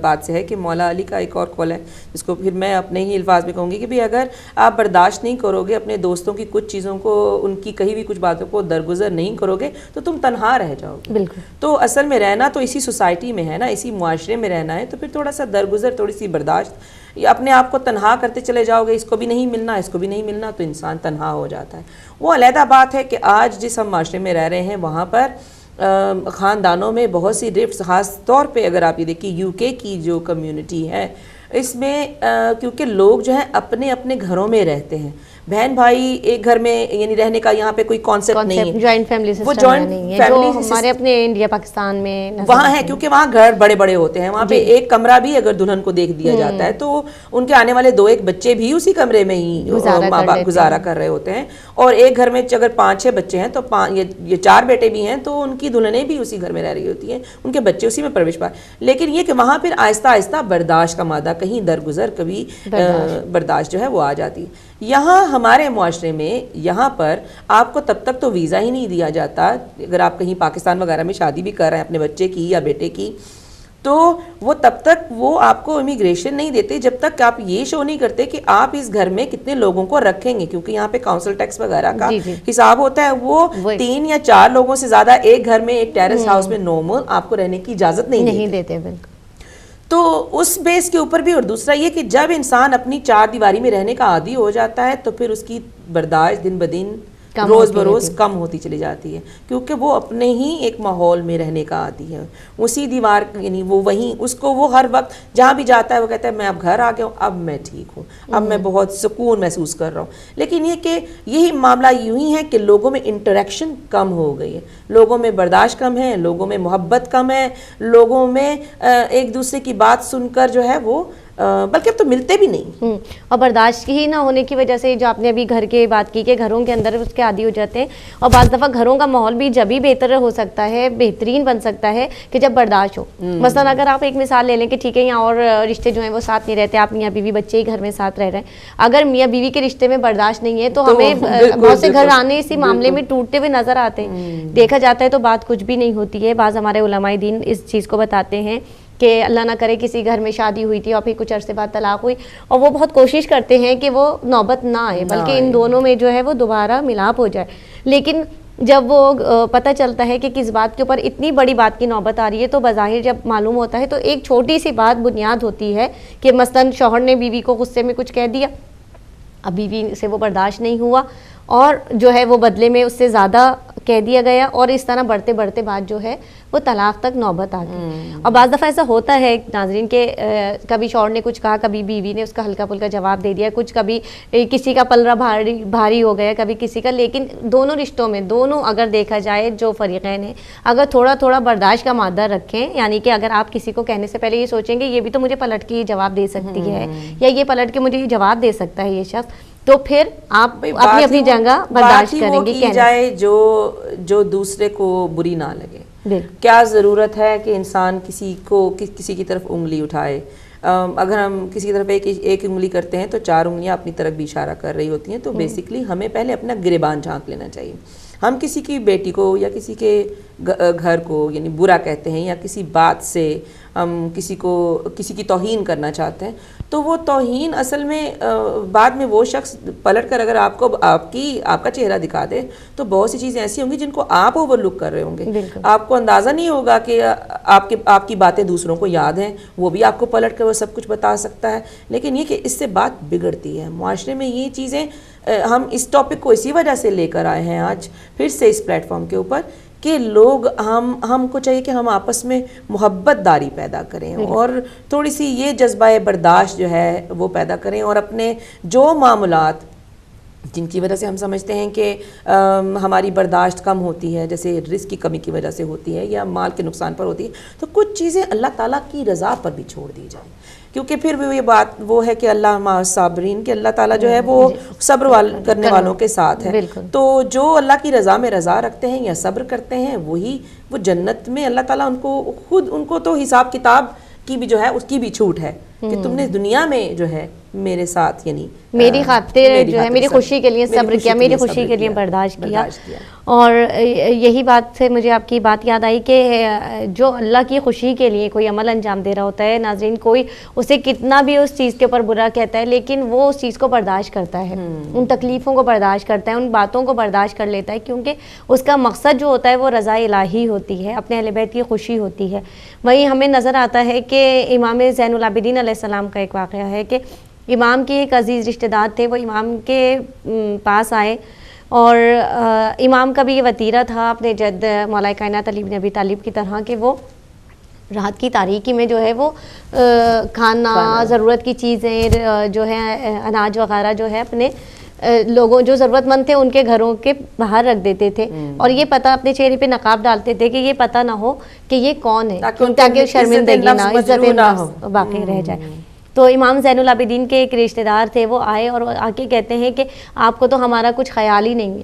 بات سے ہے کہ مولا علی کا ایک اور قول ہے جس کو پھر میں اپنے ہی الفاظ میں کہوں گی کہ بھی اگر آپ برداشت نہیں کرو گے اپنے دوستوں کی کچھ چیزوں کو، ان کی کہی ہوئی کچھ باتوں کو درگزر نہیں کرو گے تو تم تنہا رہ جاؤ گے۔ بالکل۔ تو اصل میں رہنا تو اسی سوسائٹی میں ہے نا، اسی معاشرے میں رہنا ہے، تو پھر تھوڑا سا درگزر، تھوڑی سی برداشت، یا اپنے آپ کو تنہا کرتے چلے جاؤ گے، اس کو بھی نہیں ملنا، اس کو بھی نہیں ملنا، تو انسان تنہا ہو جاتا ہے۔ وہ علیحدہ بات ہے کہ آج جس ہم معاشرے میں رہ رہے ہیں وہاں پر خاندانوں میں بہت سی رفٹس، خاص طور پہ اگر آپ یہ دیکھیں یو کے کی جو کمیونٹی ہے اس میں، کیونکہ لوگ جو ہیں اپنے اپنے گھروں میں رہتے ہیں، بہن بھائی ایک گھر میں، یعنی رہنے کا یہاں پہ کوئی کانسیپٹ نہیں ہے، جوائنٹ فیملی وہ سسٹم جوائنٹ نہیں ہے فیملی جو ہمارے اپنے انڈیا پاکستان میں وہاں ہے، کیونکہ وہاں گھر بڑے بڑے ہوتے ہیں، وہاں پہ ایک کمرہ بھی اگر دلہن کو دیکھ دیا جاتا ہے تو ان کے آنے والے 2-1 بچے بھی اسی کمرے میں ہی ماں باپ گزارا کر رہے ہوتے ہیں، اور ایک گھر میں اگر 5-6 بچے ہیں تو یہ 4 بیٹے بھی ہیں تو ان کی دلہنیں بھی اسی گھر میں رہ رہی ہوتی ہیں، ان کے بچے اسی میں پرورش پائے۔ لیکن یہ کہ وہاں پھر آہستہ آہستہ برداشت کا مادہ کہیں درگزر، کبھی برداشت جو ہے وہ آ جاتی ہے۔ یہاں ہمارے معاشرے میں یہاں پر آپ کو تب تک تو ویزا ہی نہیں دیا جاتا، اگر آپ کہیں پاکستان وغیرہ میں شادی بھی کر رہے ہیں اپنے بچے کی یا بیٹے کی، تو وہ تب تک وہ آپ کو امیگریشن نہیں دیتے جب تک آپ یہ شو نہیں کرتے کہ آپ اس گھر میں کتنے لوگوں کو رکھیں گے، کیونکہ یہاں پہ کاؤنسل ٹیکس وغیرہ کا حساب ہوتا ہے، وہ 3 یا 4 لوگوں سے زیادہ ایک گھر میں، ایک ٹیرس ہاؤس میں نارمل آپ کو رہنے کی اجازت نہیں دیتے۔ بالکل۔ تو اس بیس کے اوپر بھی، اور دوسرا یہ کہ جب انسان اپنی 4 دیواری میں رہنے کا عادی ہو جاتا ہے تو پھر اس کی برداشت دن بدن روز بروز کم ہوتی چلی جاتی ہے، کیونکہ وہ اپنے ہی ایک ماحول میں رہنے کا عادی ہے، اسی دیوار، یعنی وہ وہیں اس کو وہ ہر وقت جہاں بھی جاتا ہے وہ کہتا ہے میں اب گھر آ گیا ہوں، اب میں ٹھیک ہوں، اب میں بہت سکون محسوس کر رہا ہوں۔ لیکن یہ کہ یہی معاملہ یوں ہی ہے کہ لوگوں میں انٹریکشن کم ہو گئی ہے، لوگوں میں برداشت کم ہے، لوگوں میں محبت کم ہے، لوگوں میں ایک دوسرے کی بات سن کر جو ہے وہ بلکہ اب تو ملتے بھی نہیں، اور برداشت ہی نہ ہونے کی وجہ سے جو آپ نے ابھی گھر کی بات کی کہ گھروں کے اندر اس کے عادی ہو جاتے ہیں، اور بعض دفعہ گھروں کا ماحول بھی جب ہی بہتر ہو سکتا ہے، بہترین بن سکتا ہے کہ جب برداشت ہو۔ مثلا اگر آپ ایک مثال لے لیں کہ ٹھیک ہے یہاں اور رشتے جو ہیں وہ ساتھ نہیں رہتے، آپ میاں بیوی بچے ہی گھر میں ساتھ رہ رہے ہیں، اگر میاں بیوی کے رشتے میں برداشت نہیں ہے تو ہمیں بہت سے گھر آنے اسی معاملے میں ٹوٹتے ہوئے نظر آتے ہیں، دیکھا جاتا ہے تو بات کچھ بھی نہیں ہوتی ہے۔ بعض ہمارے علماء دین اس چیز کو بتاتے ہیں کہ اللہ نہ کرے کسی گھر میں شادی ہوئی تھی اور پھر کچھ عرصے بعد طلاق ہوئی، اور وہ بہت کوشش کرتے ہیں کہ وہ نوبت نہ آئے، بلکہ ان دونوں میں جو ہے وہ دوبارہ ملاپ ہو جائے، لیکن جب وہ پتہ چلتا ہے کہ کس بات کے اوپر اتنی بڑی بات کی نوبت آ رہی ہے تو بظاہر جب معلوم ہوتا ہے تو ایک چھوٹی سی بات بنیاد ہوتی ہے کہ مثلاً شوہر نے بیوی کو غصے میں کچھ کہہ دیا، اب بیوی سے وہ برداشت نہیں ہوا اور جو ہے وہ بدلے میں اس سے زیادہ کہہ دیا گیا، اور اس طرح بڑھتے بڑھتے بات جو ہے وہ طلاق تک نوبت آ گئی۔ اور بعض دفعہ ایسا ہوتا ہے ناظرین کہ کبھی شوہر نے کچھ کہا، کبھی بیوی نے اس کا ہلکا پھلکا جواب دے دیا، کچھ کبھی کسی کا پلڑا بھاری ہو گیا، کبھی کسی کا، لیکن دونوں رشتوں میں دونوں اگر دیکھا جائے جو فریقین ہیں اگر تھوڑا تھوڑا برداشت کا مادہ رکھیں، یعنی کہ اگر آپ کسی کو کہنے سے پہلے یہ سوچیں گے یہ بھی تو مجھے پلٹ کے جواب دے سکتی ہے یا یہ پلٹ کے مجھے یہ جواب دے سکتا ہے یہ شخص، تو پھر آپ اپنی اپنی جگہ برداشت کریں گے، کی جائے جو دوسرے کو بری نہ لگے۔ کیا ضرورت ہے کہ انسان کسی کی طرف انگلی اٹھائے. اگر ہم کسی کی طرف ایک انگلی کرتے ہیں تو 4 انگلیاں اپنی طرف بھی اشارہ کر رہی ہوتی ہیں. تو بیسکلی ہمیں پہلے اپنا گریبان جھانک لینا چاہیے. ہم کسی کی بیٹی کو یا کسی کے گھر کو یعنی برا کہتے ہیں یا کسی بات سے ہم کسی کی توہین کرنا چاہتے ہیں تو وہ توہین اصل میں بعد میں وہ شخص پلٹ کر اگر آپ کا چہرہ دکھا دے تو بہت سی چیزیں ایسی ہوں گی جن کو آپ اوور لک کر رہے ہوں گے. آپ کو اندازہ نہیں ہوگا کہ آپ کی باتیں دوسروں کو یاد ہیں, وہ بھی آپ کو پلٹ کر وہ سب کچھ بتا سکتا ہے. لیکن یہ کہ اس سے بات بگڑتی ہے معاشرے میں. یہ چیزیں ہم اس ٹاپک کو اسی وجہ سے لے کر آئے ہیں آج پھر سے اس پلیٹ فارم کے اوپر کہ لوگ ہم کو چاہیے کہ ہم آپس میں محبت داری پیدا کریں اور تھوڑی سی یہ جذبہ برداشت جو ہے وہ پیدا کریں, اور اپنے جو معاملات جن کی وجہ سے ہم سمجھتے ہیں کہ ہماری برداشت کم ہوتی ہے, جیسے رزق کی کمی کی وجہ سے ہوتی ہے یا مال کے نقصان پر ہوتی ہے, تو کچھ چیزیں اللہ تعالیٰ کی رضا پر بھی چھوڑ دی جائیں. کیونکہ پھر بھی یہ بات وہ ہے کہ اللہ مع الصابرین, کہ اللہ تعالیٰ جو ہے وہ صبر کرنے والوں کے ساتھ ہے. تو جو اللہ کی رضا میں رضا رکھتے ہیں یا صبر کرتے ہیں وہ جنت میں اللہ تعالیٰ ان کو تو حساب کتاب کی بھی جو ہے اس کی بھی چھوٹ ہے کہ تم نے دنیا میں جو ہے میرے ساتھ یعنی میری خاطر جو ہے میری خوشی کے لیے صبر کیا, میری خوشی کے لیے برداشت کیا. اور یہی بات سے مجھے آپ کی بات یاد آئی کہ جو اللہ کی خوشی کے لیے کوئی عمل انجام دے رہا ہوتا ہے ناظرین, کوئی اسے کتنا بھی اس چیز کے اوپر برا کہتا ہے لیکن وہ اس چیز کو برداشت کرتا ہے, ان تکلیفوں کو برداشت کرتا ہے, ان باتوں کو برداشت کر لیتا ہے, کیونکہ اس کا مقصد جو ہوتا ہے وہ رضا الہی ہوتی ہے, اپنے اہل بیت کی خوشی ہوتی ہے. وہیں ہمیں نظر آتا ہے کہ امام زین العابدین علیہ السلام کا ایک واقعہ ہے کہ امام کے ایک عزیز رشتہ دار تھے, وہ امام کے پاس آئے اور امام کا بھی یہ وتیرہ تھا اپنے جد مولا کائنات علی بن ابی طالب کی طرح کہ وہ رات کی تاریکی میں جو ہے وہ کھانا ضرورت کی چیزیں جو ہے اناج وغیرہ جو ہے اپنے لوگوں جو ضرورت مند تھے ان کے گھروں کے باہر رکھ دیتے تھے, اور یہ پتہ اپنے چہرے پہ نقاب ڈالتے تھے کہ یہ پتہ نہ ہو کہ یہ کون ہے, تاکہ شرمندگی نہ, عزت نہ باقی رہ جائے. تو امام زین العابدین کے ایک رشتہ دار تھے, وہ آئے اور آ کے کہتے ہیں کہ آپ کو تو ہمارا کچھ خیال ہی نہیں ہے,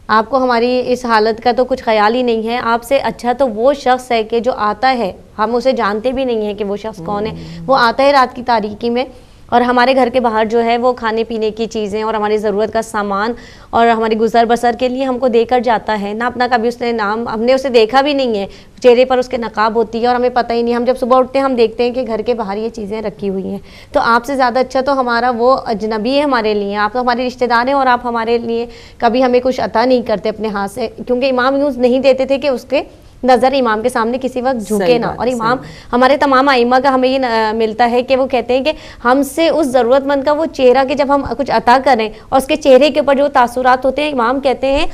آپ کو ہماری اس حالت کا تو کچھ خیال ہی نہیں ہے, آپ سے اچھا تو وہ شخص ہے کہ جو آتا ہے, ہم اسے جانتے بھی نہیں ہیں کہ وہ شخص کون ہے, وہ آتا ہے رات کی تاریکی میں اور ہمارے گھر کے باہر جو ہے وہ کھانے پینے کی چیزیں اور ہماری ضرورت کا سامان اور ہماری گزر بسر کے لیے ہم کو دے کر جاتا ہے. نہ اپنا کبھی اس نے نام, ہم نے اسے دیکھا بھی نہیں ہے, چہرے پر اس کے نقاب ہوتی ہے اور ہمیں پتہ ہی نہیں. ہم جب صبح اٹھتے ہیں ہم دیکھتے ہیں کہ گھر کے باہر یہ چیزیں رکھی ہوئی ہیں, تو آپ سے زیادہ اچھا تو ہمارا وہ اجنبی ہے ہمارے لیے, آپ تو ہمارے رشتہ دار ہیں اور آپ ہمارے لیے کبھی ہمیں کچھ عطا نہیں کرتے اپنے ہاتھ سے, کیونکہ امام یوں نہیں دیتے تھے کہ اس کے نظر امام کے سامنے کسی وقت جھکے نہ. اور امام ہمارے تمام ائمہ کا ہمیں یہ ملتا ہے کہ وہ کہتے ہیں کہ ہم سے اس ضرورت مند کا وہ چہرہ کہ جب ہم کچھ عطا کریں اور اس کے چہرے کے اوپر جو تاثرات ہوتے ہیں, امام کہتے ہیں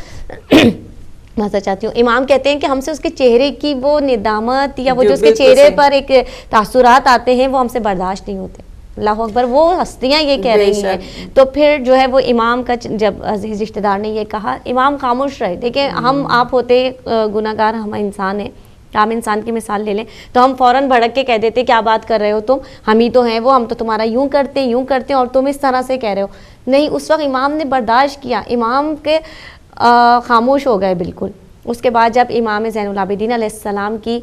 معذرت چاہتی ہوں, امام کہتے ہیں کہ ہم سے اس کے چہرے کی وہ ندامت یا وہ جو اس کے چہرے پر ایک تاثرات آتے ہیں وہ ہم سے برداشت نہیں ہوتے. اللہ اکبر, وہ ہستیاں یہ کہہ رہی ہیں. تو پھر جو ہے وہ امام کا جب عزیز رشتہ دار نے یہ کہا, امام خاموش رہے. دیکھیں ہم آپ ہوتے گناہ گار, ہم انسان ہیں, عام انسان کی مثال لے لیں تو ہم فوراً بھڑک کے کہہ دیتے کیا بات کر رہے ہو تم, ہم ہی تو ہیں وہ, ہم تو تمہارا یوں کرتے اور تم اس طرح سے کہہ رہے ہو. نہیں, اس وقت امام نے برداشت کیا, امام کے خاموش ہو گئے بالکل. اس کے بعد جب امام زین العابدین علیہ السلام کی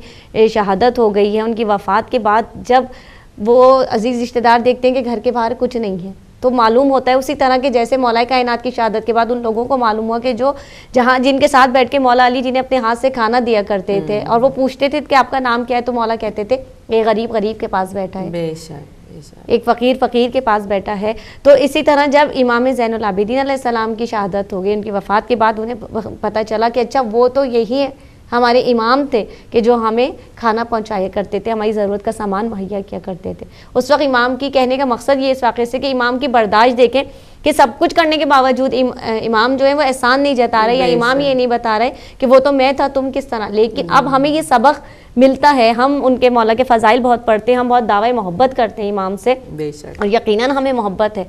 شہادت ہو گئی ہے, ان کی وفات کے بعد جب وہ عزیز رشتہ دار دیکھتے ہیں کہ گھر کے باہر کچھ نہیں ہے, تو معلوم ہوتا ہے اسی طرح کہ جیسے مولا کائنات کی شہادت کے بعد ان لوگوں کو معلوم ہوا کہ جن کے ساتھ بیٹھ کے مولا علی جنہیں اپنے ہاتھ سے کھانا دیا کرتے تھے اور وہ پوچھتے تھے کہ آپ کا نام کیا ہے, تو مولا کہتے تھے ایک غریب کے پاس بیٹھا ہے, ایک فقیر کے پاس بیٹھا ہے. تو اسی طرح جب امام زین العابدین علیہ السلام کی شہادت ہو گئی, ان کی وفات کے بعد انہیں پتہ چلا کہ اچھا وہ تو یہی ہے ہمارے امام تھے کہ جو ہمیں کھانا پہنچایا کرتے تھے, ہماری ضرورت کا سامان مہیا کیا کرتے تھے. اس وقت امام کی کہنے کا مقصد یہ اس واقعے سے کہ امام کی برداشت دیکھیں کہ سب کچھ کرنے کے باوجود امام جو ہے وہ احسان نہیں جتا رہے, یا امام یہ نہیں بتا رہے کہ وہ تو میں تھا, تم کس طرح. لیکن اب ہمیں یہ سبق ملتا ہے, ہم ان کے مولا کے فضائل بہت پڑھتے ہیں, ہم بہت دعوی محبت کرتے ہیں امام سے, اور یقیناً ہمیں محبت ہے,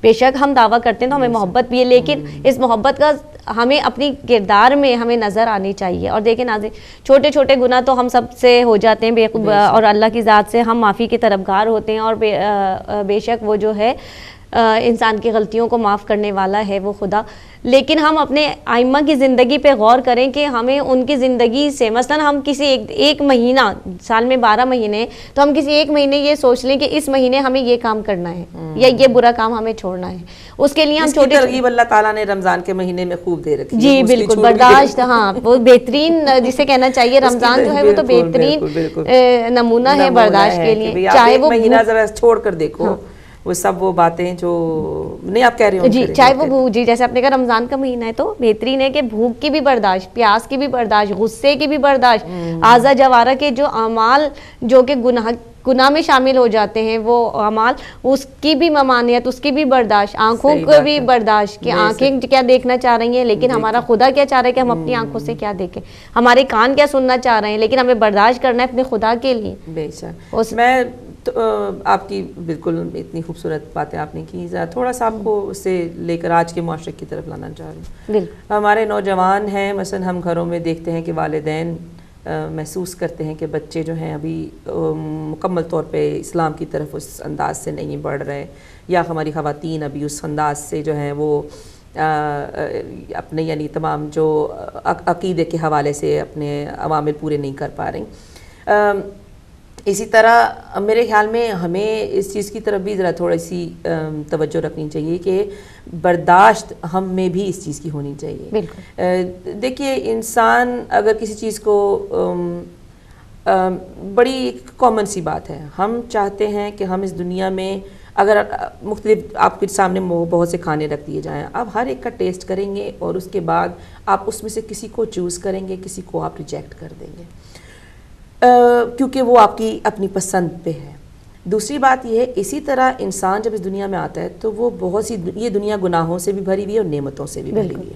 بے شک ہم دعویٰ کرتے ہیں تو ہمیں محبت بھی ہے, لیکن اس محبت کا ہمیں اپنی کردار میں ہمیں نظر آنی چاہیے. اور دیکھیں ناظرین, چھوٹے چھوٹے گناہ تو ہم سب سے ہو جاتے ہیں اور اللہ کی ذات سے ہم معافی کے طلبگار ہوتے ہیں, اور بے شک وہ جو ہے انسان کی غلطیوں کو معاف کرنے والا ہے وہ خدا. لیکن ہم اپنے ائمہ کی زندگی پہ غور کریں کہ ہمیں ان کی زندگی سے مثلا ہم کسی ایک مہینہ, سال میں 12 مہینے, تو ہم کسی ایک مہینے یہ سوچ لیں کہ اس مہینے ہمیں یہ کام کرنا ہے یا یہ برا کام ہمیں چھوڑنا ہے. اس کے لیے ہم چھوٹے ترغیب اللہ تعالیٰ نے رمضان کے مہینے میں خوب دے رکھی ہے. جی بالکل, برداشت, ہاں وہ بہترین جسے کہنا چاہیے, رمضان جو ہے وہ تو بہترین نمونہ ہے برداشت کے لیے. چاہے وہ مہینہ ذرا چھوڑ کر دیکھو وہ سب وہ باتیں جو نہیں آپ کہہ رہے ہو, جی چاہے وہ بھوک, جی جیسے آپ نے کہا رمضان کا مہینہ ہے تو بہترین ہے کہ بھوک کی بھی برداشت, پیاس کی بھی برداشت, غصے کی بھی برداشت, اعضاء جوارح کے جو اعمال جو کہ گناہ میں شامل ہو جاتے ہیں وہ اعمال, اس کی بھی ممانعت, اس کی بھی برداشت, آنکھوں کو بھی برداشت کہ آنکھیں کیا دیکھنا چاہ رہی ہیں لیکن ہمارا خدا کیا چاہ رہا ہے کہ ہم اپنی آنکھوں سے کیا دیکھیں, ہمارے کان کیا سننا چاہ رہے ہیں لیکن ہمیں برداشت کرنا ہے اپنے خدا کے لیے. بے شک. میں آپ کی بالکل اتنی خوبصورت باتیں آپ نے کی, تھوڑا سا آپ کو اس سے لے کر آج کے معاشرے کی طرف لانا چاہ رہی ہوں. ہمارے نوجوان ہیں, مثلا ہم گھروں میں دیکھتے ہیں کہ والدین محسوس کرتے ہیں کہ بچے جو ہیں ابھی مکمل طور پہ اسلام کی طرف اس انداز سے نہیں بڑھ رہے, یا ہماری خواتین ابھی اس انداز سے جو ہیں وہ اپنے یعنی تمام جو عقیدے کے حوالے سے اپنے عوامل پورے نہیں کر پا رہی. اسی طرح میرے خیال میں ہمیں اس چیز کی طرف بھی ذرا تھوڑی سی توجہ رکھنی چاہیے کہ برداشت ہم میں بھی اس چیز کی ہونی چاہیے. دیکھیے انسان اگر کسی چیز کو بڑی کامن سی بات ہے, ہم چاہتے ہیں کہ ہم اس دنیا میں اگر مختلف آپ کے سامنے بہت سے کھانے رکھ دیے جائیں, آپ ہر ایک کا ٹیسٹ کریں گے اور اس کے بعد آپ اس میں سے کسی کو چوز کریں گے, کسی کو آپ ریجیکٹ کر دیں گے کیونکہ وہ آپ کی اپنی پسند پہ ہے. دوسری بات یہ ہے اسی طرح انسان جب اس دنیا میں آتا ہے تو وہ بہت سی, یہ دنیا گناہوں سے بھی بھری ہوئی ہے اور نعمتوں سے بھی بھری ہوئی ہے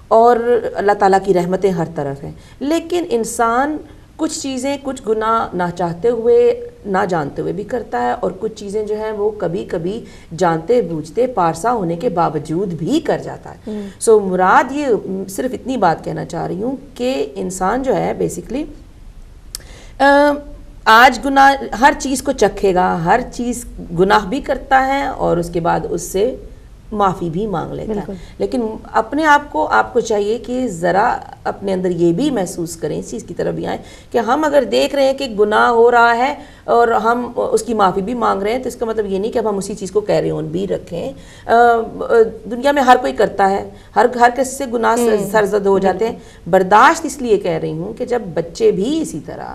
اور اللہ تعالیٰ کی رحمتیں ہر طرف ہیں, لیکن انسان کچھ چیزیں کچھ گناہ نہ چاہتے ہوئے نہ جانتے ہوئے بھی کرتا ہے, اور کچھ چیزیں جو ہیں وہ کبھی کبھی جانتے بوجھتے پارسا ہونے کے باوجود بھی کر جاتا ہے. سو مراد یہ صرف اتنی بات کہنا چاہ رہی ہوں کہ انسان جو ہے بیسکلی آج گناہ ہر چیز کو چکھے گا, ہر چیز گناہ بھی کرتا ہے اور اس کے بعد اس سے معافی بھی مانگ لیتا ہے, لیکن اپنے آپ کو چاہیے کہ ذرا اپنے اندر یہ بھی محسوس کریں, اس چیز کی طرف بھی آئیں کہ ہم اگر دیکھ رہے ہیں کہ گناہ ہو رہا ہے اور ہم اس کی معافی بھی مانگ رہے ہیں تو اس کا مطلب یہ نہیں کہ اب ہم اسی چیز کو کیری آن بھی رکھیں. دنیا میں ہر کوئی کرتا ہے, ہر کس سے گناہ سرزد ہو جاتے ہیں. برداشت اس لیے کہہ رہی ہوں کہ جب بچے بھی اسی طرح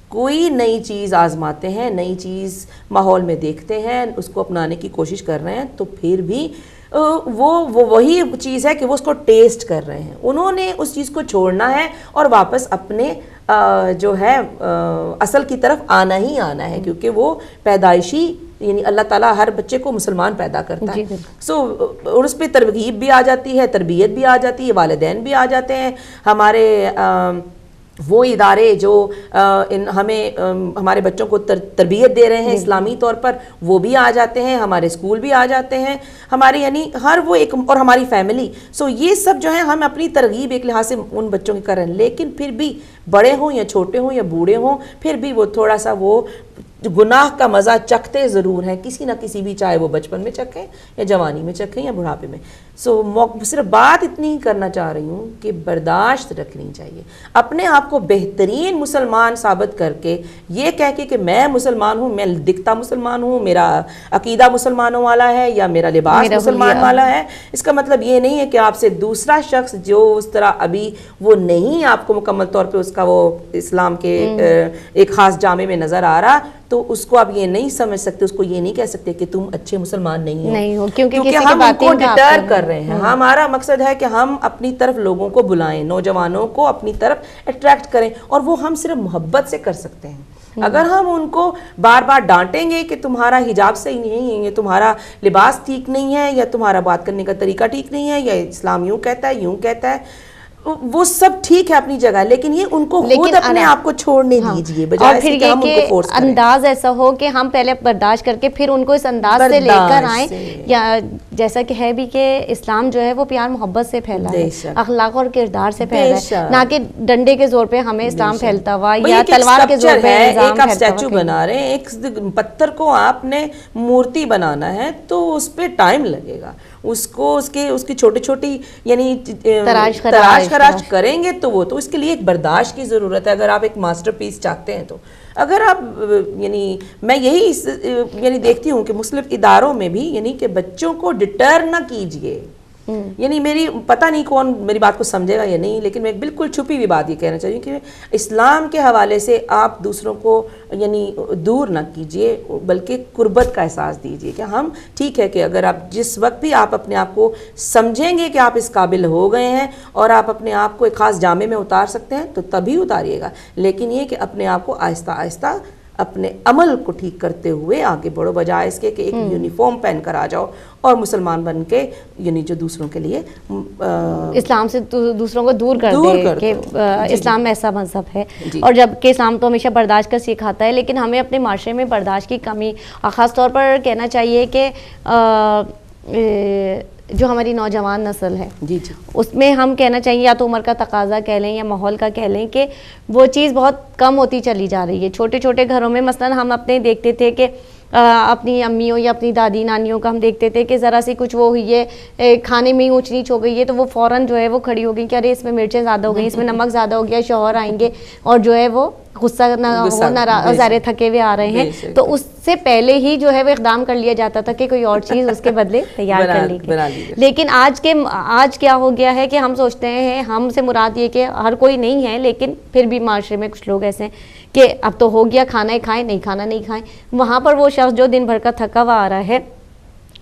کوئی نئی چیز آزماتے ہیں, نئی چیز ماحول میں دیکھتے ہیں, اس کو اپنانے کی کوشش کر رہے ہیں, تو پھر بھی وہ وہی چیز ہے کہ وہ اس کو ٹیسٹ کر رہے ہیں. انہوں نے اس چیز کو چھوڑنا ہے اور واپس اپنے جو ہے اصل کی طرف آنا ہی آنا ہے, کیونکہ وہ پیدائشی یعنی اللہ تعالیٰ ہر بچے کو مسلمان پیدا کرتا ہے. اور اس پہ ترغیب بھی آ جاتی ہے, تربیت بھی آ جاتی ہے, والدین بھی آ جاتے ہیں, ہمارے وہ ادارے جو ہمیں ہمارے بچوں کو تربیت دے رہے ہیں اسلامی طور پر وہ بھی آ جاتے ہیں, ہمارے اسکول بھی آ جاتے ہیں, ہمارے یعنی ہر وہ ایک, اور ہماری فیملی. سو یہ سب جو ہے ہم اپنی ترغیب ایک لحاظ سے ان بچوں کی کر رہے ہیں, لیکن پھر بھی بڑے ہوں یا چھوٹے ہوں یا بوڑھے ہوں پھر بھی وہ تھوڑا سا وہ گناہ کا مزہ چکھتے ضرور ہیں کسی نہ کسی بھی, چاہے وہ بچپن میں چکھیں یا جوانی میں چکھیں یا بڑھاپے میں. سو صرف بات اتنی کرنا چاہ رہی ہوں کہ برداشت رکھنی چاہیے, اپنے آپ کو بہترین مسلمان ثابت کر کے یہ کہہ کے کہ میں مسلمان ہوں, میں دکھتا مسلمان ہوں, میرا عقیدہ مسلمانوں والا ہے یا میرا لباس مسلمان والا ہے, اس کا مطلب یہ نہیں ہے کہ آپ سے دوسرا شخص جو اس طرح ابھی وہ نہیں آپ کو مکمل طور پہ اس کا وہ اسلام کے ایک خاص جامع میں نظر آ رہا تو اس کو آپ یہ نہیں سمجھ سکتے, اس کو یہ نہیں کہہ سکتے کہ تم اچھے مسلمان نہیں ہو, کیونکہ ہم ان کو ڈٹر کر رہے ہیں. ہمارا مقصد ہے کہ ہم اپنی طرف لوگوں کو بلائیں, نوجوانوں کو اپنی طرف اٹریکٹ کریں, اور وہ ہم صرف محبت سے کر سکتے ہیں. اگر ہم ان کو بار بار ڈانٹیں گے کہ تمہارا حجاب صحیح نہیں ہے, یا تمہارا لباس ٹھیک نہیں ہے, یا تمہارا بات کرنے کا طریقہ ٹھیک نہیں ہے, یا اسلام یوں کہتا ہے یوں کہتا ہے, وہ سب ٹھیک ہے اپنی جگہ, لیکن یہ ان کو خود اپنے آپ کو چھوڑنے دیجیے, بجائے اس کے ہم ان کو فورس کریں. انداز ایسا ہو کہ ہم پہلے برداشت کر کے پھر ان کو اس انداز سے لے کر آئیں, یا جیسا کہ ہے بھی کہ اسلام جو ہے وہ پیار محبت سے پھیلا ہے, اخلاق اور کردار سے پھیلا ہے, نہ کہ ڈنڈے کے زور پہ ہمیں اسلام پھیلتا ہوا یا تلوار کے زور پہ ایک آپ اسٹیچو بنا رہے ہیں, ایک پتھر کو آپ نے مورتی بنانا ہے تو اس پہ ٹائم لگے گا, اس کو اس کی چھوٹی چھوٹی یعنی تراش خراش کریں گے تو وہ تو اس کے لیے ایک برداشت کی ضرورت ہے اگر آپ ایک ماسٹر پیس چاہتے ہیں تو. اگر آپ یعنی میں یہی یعنی دیکھتی ہوں کہ مسلم اداروں میں بھی یعنی کہ بچوں کو ڈٹر نہ کیجئے, یعنی میری پتہ نہیں کون میری بات کو سمجھے گا یا نہیں, لیکن میں ایک بالکل چھپی ہوئی بات یہ کہنا چاہیے کہ اسلام کے حوالے سے آپ دوسروں کو یعنی دور نہ کیجئے بلکہ قربت کا احساس دیجئے کہ ہم ٹھیک ہے کہ اگر آپ جس وقت بھی آپ اپنے آپ کو سمجھیں گے کہ آپ اس قابل ہو گئے ہیں اور آپ اپنے آپ کو ایک خاص جامے میں اتار سکتے ہیں تو تبھی اتاریے گا, لیکن یہ کہ اپنے آپ کو آہستہ آہستہ اپنے عمل کو ٹھیک کرتے ہوئے آگے بڑھو, بجائے اس کے کہ ایک یونیفارم پہن کر آ جاؤ اور مسلمان بن کے یعنی جو دوسروں کے لیے اسلام سے دوسروں کو دور کر دے کہ اسلام ایسا مذہب ہے. اور جبکہ اسلام تو ہمیشہ برداشت کا سکھاتا ہے, لیکن ہمیں اپنے معاشرے میں برداشت کی کمی اور خاص طور پر کہنا چاہیے کہ جو ہماری نوجوان نسل ہے اس میں ہم کہنا چاہیے یا تو عمر کا تقاضا کہہ لیں یا ماحول کا کہہ لیں کہ وہ چیز بہت کم ہوتی چلی جا رہی ہے. چھوٹے چھوٹے گھروں میں مثلا ہم اپنے دیکھتے تھے کہ اپنی امیوں یا اپنی دادی نانیوں کا ہم دیکھتے تھے کہ ذرا سی کچھ وہ ہوئی ہے, کھانے میں ہی اونچ نیچ ہو گئی ہے تو وہ فوراً جو ہے وہ کھڑی ہو گئی کہ ارے اس میں مرچیں زیادہ ہو گئی, اس میں نمک زیادہ ہو گیا, شوہر آئیں گے اور جو ہے وہ غصہ ظاہر تھکے ہوئے آ رہے ہیں, تو اس سے پہلے ہی جو ہے وہ اقدام کر لیا جاتا تھا کہ کوئی اور چیز اس کے بدلے تیار کر لیں گے. لیکن آج کیا ہو گیا ہے کہ ہم سوچتے ہیں, ہم سے مراد یہ کہ ہر کوئی نہیں ہے لیکن پھر بھی معاشرے میں کچھ لوگ ایسے ہیں کہ اب تو ہو گیا, کھانا ہی کھائیں, نہیں کھانا نہیں کھائیں. وہاں پر وہ شخص جو دن بھر کا تھکا ہوا آ رہا ہے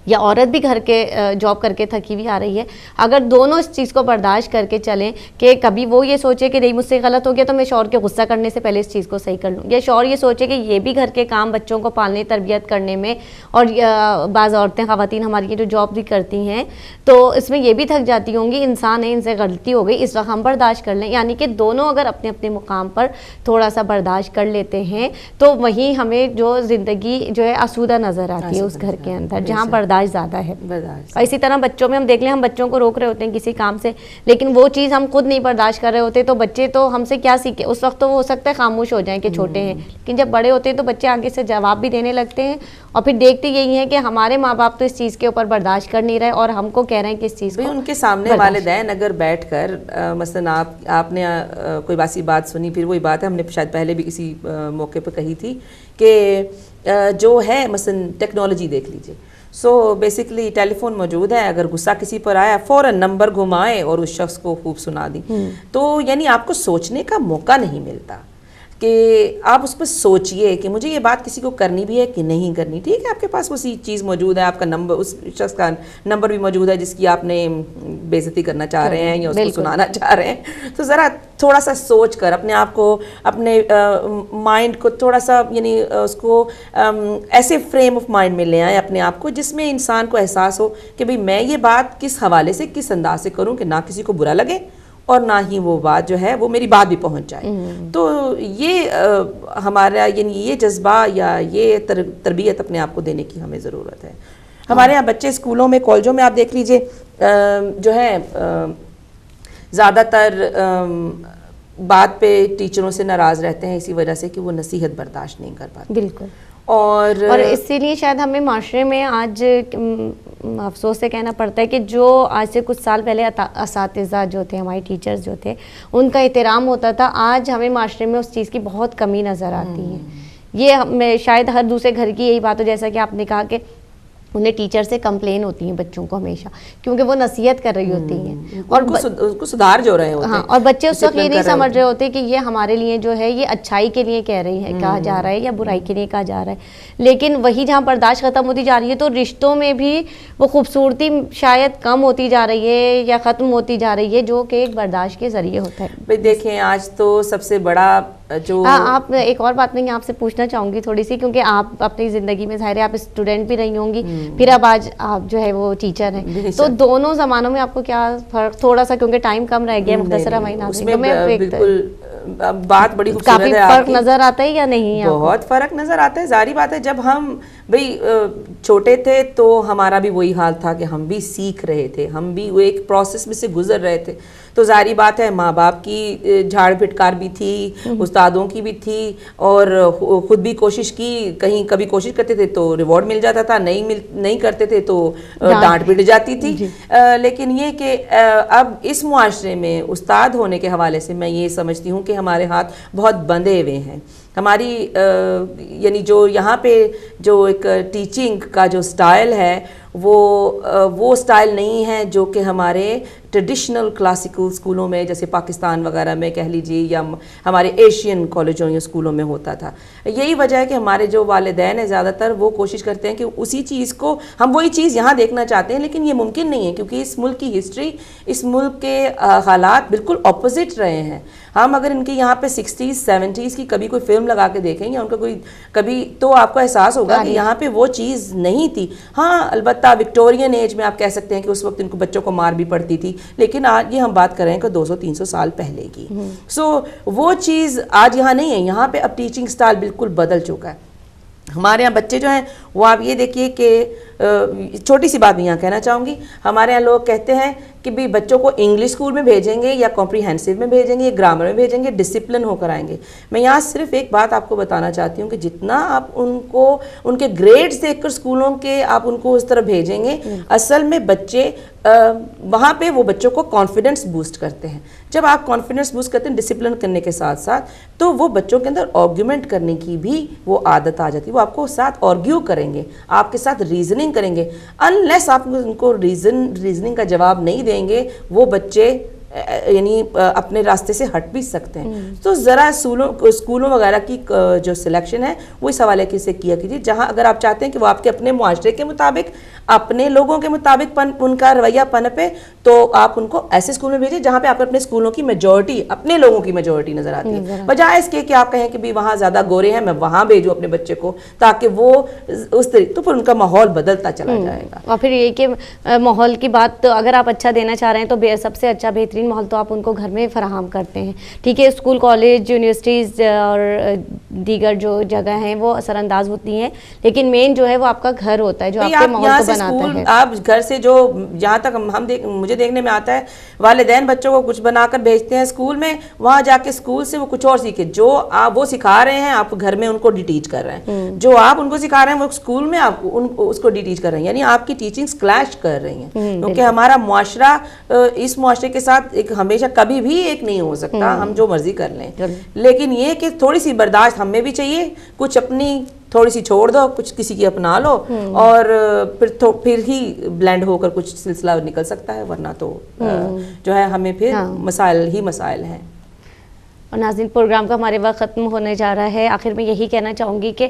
یا عورت بھی گھر کے جاب کر کے تھکی ہوئی آ رہی ہے, اگر دونوں اس چیز کو برداشت کر کے چلیں کہ کبھی وہ یہ سوچے کہ نہیں مجھ سے غلط ہو گیا تو میں شوہر کے غصہ کرنے سے پہلے اس چیز کو صحیح کر لوں, یا شوہر یہ سوچے کہ یہ بھی گھر کے کام بچوں کو پالنے تربیت کرنے میں, اور بعض عورتیں خواتین ہماری جو جاب بھی کرتی ہیں تو اس میں یہ بھی تھک جاتی ہوں گی, انسان ہے, ان سے غلطی ہو گئی, اس وقت ہم برداشت کر لیں. یعنی کہ دونوں اگر اپنے اپنے مقام پر تھوڑا سا برداشت کر لیتے ہیں تو وہیں ہمیں جو زندگی جو ہے آسودہ نظر آتی ہے اس گھر کے اندر جہاں برداشت زیادہ ہے. اور اسی طرح بچوں میں ہم دیکھ لیں, ہم بچوں کو روک رہے ہوتے ہیں کسی کام سے, لیکن وہ چیز ہم خود نہیں برداشت کر رہے ہوتے تو بچے تو ہم سے کیا سیکھیں. اس وقت تو وہ ہو سکتا ہے خاموش ہو جائیں کہ چھوٹے ہیں, لیکن جب بڑے ہوتے ہیں تو بچے آگے سے جواب بھی دینے لگتے ہیں, اور پھر دیکھتے یہی ہیں کہ ہمارے ماں باپ تو اس چیز کے اوپر برداشت کر نہیں رہے اور ہم کو کہہ رہے ہیں کہ اس چیز کو ان کے سامنے والدین اگر بیٹھ کر مثلا آپ نے کوئی ویسی بات سنی, پھر وہی بات ہے ہم نے شاید پہلے بھی کسی موقع پہ کہی تھی کہ جو ہے مثلا ٹیکنالوجی دیکھ لیجیے, سو بیسکلی ٹیلی فون موجود ہے, اگر غصہ کسی پر آیا فوراً نمبر گھمائے اور اس شخص کو خوب سنا دی, تو یعنی آپ کو سوچنے کا موقع نہیں ملتا کہ آپ اس پر سوچئے کہ مجھے یہ بات کسی کو کرنی بھی ہے کہ نہیں کرنی. ٹھیک ہے آپ کے پاس اسی چیز موجود ہے, آپ کا نمبر, اس شخص کا نمبر بھی موجود ہے جس کی آپ نے بے عزتی کرنا چاہ رہے ہیں یا اس کو سنانا چاہ رہے ہیں, تو ذرا تھوڑا سا سوچ کر اپنے آپ کو, اپنے مائنڈ کو تھوڑا سا یعنی اس کو ایسے فریم آف مائنڈ میں لے آئیں اپنے آپ کو جس میں انسان کو احساس ہو کہ بھئی میں یہ بات کس حوالے سے کس انداز سے کروں کہ نہ کسی کو برا لگے اور نہ ہی وہ بات جو ہے وہ میری بات بھی پہنچ جائے. تو یہ ہمارا یعنی یہ جذبہ یا یہ تربیت اپنے آپ کو دینے کی ہمیں ضرورت ہے. ہمارے یہاں بچے اسکولوں میں, کالجوں میں آپ دیکھ لیجئے جو ہے زیادہ تر بات پہ ٹیچروں سے ناراض رہتے ہیں اسی وجہ سے کہ وہ نصیحت برداشت نہیں کر پاتے. بالکل. اور اسی لیے شاید ہمیں معاشرے میں آج افسوس سے کہنا پڑتا ہے کہ جو آج سے کچھ سال پہلے اساتذہ جو تھے, ہمارے ٹیچرز جو تھے, ان کا احترام ہوتا تھا, آج ہمیں معاشرے میں اس چیز کی بہت کمی نظر آتی ہے. یہ شاید ہر دوسرے گھر کی یہی بات ہو, جیسا کہ آپ نے کہا کہ انہیں ٹیچر سے کمپلین ہوتی ہیں بچوں کو ہمیشہ, کیونکہ وہ نصیحت کر رہی ہوتی ہیں اور ان کو سدھار جو رہے ہوتے ہیں. ہاں, اور بچے اس وقت یہ نہیں سمجھ رہے ہوتے کہ یہ ہمارے لیے جو ہے یہ اچھائی کے لیے کہہ رہی ہے, کہا جا رہا ہے, یا برائی کے لیے کہا جا رہا ہے. لیکن وہی جہاں برداشت ختم ہوتی جا رہی ہے تو رشتوں میں بھی وہ خوبصورتی شاید کم ہوتی جا رہی ہے یا ختم ہوتی جا رہی ہے, جو کہ ایک برداشت کے ذریعے ہوتا ہے. دیکھیں آج تو سب سے بڑا جو آپ ایک اور بات میں آپ سے پوچھنا چاہوں گی تھوڑی سی, کیونکہ آپ اپنی زندگی میں ظاہر ہے آپ اسٹوڈنٹ بھی رہی ہوں گی, پھر اب آج آپ جو ہے وہ ٹیچر ہیں, تو دونوں زمانوں میں آپ کو کیا فرق, تھوڑا سا کیونکہ ٹائم کم رہ گیا مختصر ہماری ناظرین, بالکل بات بڑی خوبصورت کافی ہے. فرق نظر آتا ہے یا نہیں؟ بہت فرق نظر آتا ہے. ظاہری بات ہے جب ہم بھئی چھوٹے تھے تو ہمارا بھی وہی حال تھا کہ ہم بھی سیکھ رہے تھے, ہم بھی وہ ایک پروسیس میں سے گزر رہے تھے. تو ظاہری بات ہے ماں باپ کی جھاڑ پھٹکار بھی تھی, استادوں کی بھی تھی, اور خود بھی کوشش کی. کہیں کبھی کوشش کرتے تھے تو ریوارڈ مل جاتا تھا, نہیں کرتے تھے تو ڈانٹ پٹ جاتی تھی. لیکن یہ کہ اب اس معاشرے میں استاد ہونے کے حوالے سے میں یہ سمجھتی ہوں کہ ہمارے ہاتھ بہت بندھے ہوئے ہیں. ہماری یعنی جو یہاں پہ جو ایک ٹیچنگ کا جو سٹائل ہے وہ سٹائل نہیں ہے جو کہ ہمارے ٹریڈیشنل کلاسیکل اسکولوں میں جیسے پاکستان وغیرہ میں کہہ لیجیے یا ہمارے ایشین کالجوں یا اسکولوں میں ہوتا تھا. یہی وجہ ہے کہ ہمارے جو والدین ہیں زیادہ تر وہ کوشش کرتے ہیں کہ اسی چیز کو ہم وہی چیز یہاں دیکھنا چاہتے ہیں, لیکن یہ ممکن نہیں ہے کیونکہ اس ملک کی ہسٹری, اس ملک کے حالات بالکل اپوزٹ رہے ہیں. ہم اگر ان کے یہاں پہ 60s 70s کی کبھی کوئی فلم لگا کے دیکھیں یا ان کا کوئی کبھی, تو آپ کو احساس ہوگا کہ یہاں پہ وہ چیز نہیں تھی. ہاں البتہ وکٹورین ایج میں آپ کہہ سکتے ہیں کہ اس وقت ان کو بچوں کو مار بھی پڑتی تھی, لیکن آج یہ ہم بات کر رہے ہیں کہ 200-300 سال پہلے کی. سو وہ چیز آج یہاں نہیں ہے. یہاں پہ اب ٹیچنگ سٹائل بالکل بدل چکا ہے. ہمارے یہاں بچے جو ہیں وہ آپ یہ دیکھیے کہ چھوٹی سی بات بھی یہاں کہنا چاہوں گی, ہمارے یہاں لوگ کہتے ہیں کہ بھی بچوں کو انگلش اسکول میں بھیجیں گے یا کمپریہنسو میں بھیجیں گے یا گرامر میں بھیجیں گے, ڈسپلن ہو کر آئیں گے. میں یہاں صرف ایک بات آپ کو بتانا چاہتی ہوں کہ جتنا آپ ان کو ان کے گریڈز دیکھ کر اسکولوں کے آپ ان کو اس طرح بھیجیں گے, اصل میں بچے وہاں پہ وہ بچوں کو کانفیڈنس بوسٹ کرتے ہیں. جب آپ کانفیڈنس بوسٹ کرتے ہیں ڈسپلن کرنے کے ساتھ ساتھ, تو وہ بچوں کے اندر آرگیومنٹ کرنے کی بھی وہ عادت آ جاتی ہے. وہ آپ کو ساتھ آرگیو کریں گے, آپ کے ساتھ ریزننگ کریں گے. انلیس آپ ان کو ریزننگ کا جواب نہیں دیں گے, وہ بچے یعنی اپنے راستے سے ہٹ بھی سکتے ہیں. تو ذرا اسکولوں وغیرہ کی جو سلیکشن ہے وہ اس حوالے سے کیا کیجیے جہاں اگر آپ چاہتے ہیں کہ وہ آپ کے اپنے معاشرے کے مطابق, اپنے لوگوں کے مطابق ان کا رویہ پنپے, تو آپ ان کو ایسے اسکول میں بھیجیں جہاں پہ آپ اپنے اسکولوں کی میجورٹی, اپنے لوگوں کی میجورٹی نظر آتی ہے, بجائے اس کے کہ آپ کہیں کہ بھی وہاں زیادہ گورے ہیں میں وہاں بھیجوں اپنے بچے کو تاکہ وہ اس طریقے, تو پھر ان کا ماحول بدلتا چلا جائے گا. اور پھر یہ کہ ماحول کی بات تو اگر آپ اچھا دینا چاہ رہے ہیں تو سب سے اچھا بہترین ماحول تو آپ ان کو گھر میں فراہم کرتے ہیں. ٹھیک ہے, اسکول کالج یونیورسٹیز اور دیگر جو جگہ ہیں وہ اثر انداز ہوتی ہیں, لیکن مین جو ہے وہ آپ کا گھر ہوتا ہے جو آپ کے ماحول کو بناتا ہے. آپ گھر سے جو جہاں تک مجھے دیکھنے میں آتا ہے والدین بچوں کو کچھ بنا کر بھیجتے ہیں اسکول میں, وہاں جا کے اسکول سے وہ کچھ اور سیکھے. جو آپ وہ سکھا رہے ہیں آپ گھر میں ان کو ڈیٹیچ کر رہے ہیں, جو آپ ان کو سکھا رہے ہیں وہ اسکول میں آپ اس کو ڈیٹیچ کر رہے ہیں, یعنی آپ کی ٹیچنگز کلیش کر رہی ہیں. کیونکہ ہمارا معاشرہ اس معاشرے کے ساتھ ایک ہمیشہ کبھی بھی ایک نہیں ہو سکتا, ہم جو مرضی کر لیں, لیکن یہ کہ تھوڑی سی برداشت ہمیں بھی چاہیے, کچھ اپنی تھوڑی سی چھوڑ دو, کچھ کسی کی اپنا لو, اور پھر ہی بلینڈ ہو کر کچھ سلسلہ نکل سکتا ہے, ورنہ تو جو ہے ہمیں پھر مسائل ہی مسائل ہیں. اور ناظرین پروگرام کا ہمارے وقت ختم ہونے جا رہا ہے. آخر میں یہی کہنا چاہوں گی کہ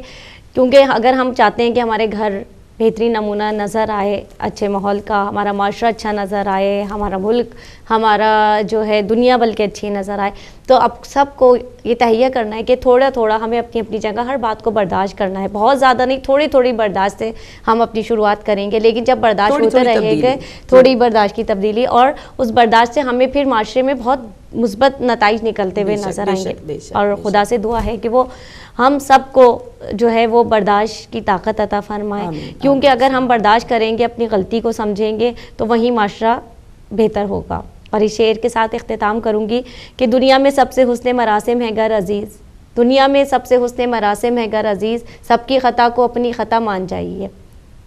کیونکہ اگر ہم چاہتے ہیں کہ ہمارے گھر بہترین نمونہ نظر آئے اچھے ماحول کا, ہمارا معاشرہ اچھا نظر آئے, ہمارا ملک, ہمارا جو ہے دنیا بلکہ اچھی نظر آئے, تو اب سب کو یہ تہیہ کرنا ہے کہ تھوڑا تھوڑا ہمیں اپنی اپنی جگہ ہر بات کو برداشت کرنا ہے. بہت زیادہ نہیں, تھوڑی تھوڑی برداشت سے ہم اپنی شروعات کریں گے, لیکن جب برداشت ہوتے رہے گا, تھوڑی برداشت کی تبدیلی, اور اس برداشت سے ہمیں پھر معاشرے میں بہت مثبت نتائج نکلتے ہوئے نظر آئیں گے. اور خدا سے دعا ہے کہ وہ ہم سب کو جو ہے وہ برداشت کی طاقت عطا فرمائے, کیونکہ اگر ہم برداشت کریں گے, اپنی غلطی کو سمجھیں گے, تو وہیں معاشرہ بہتر ہوگا. اور اس شعر کے ساتھ اختتام کروں گی کہ دنیا میں سب سے حسن مراسم ہے گھر عزیز, دنیا میں سب سے حسن مراسم ہے گھر عزیز, سب کی خطا کو اپنی خطا مان جائیے.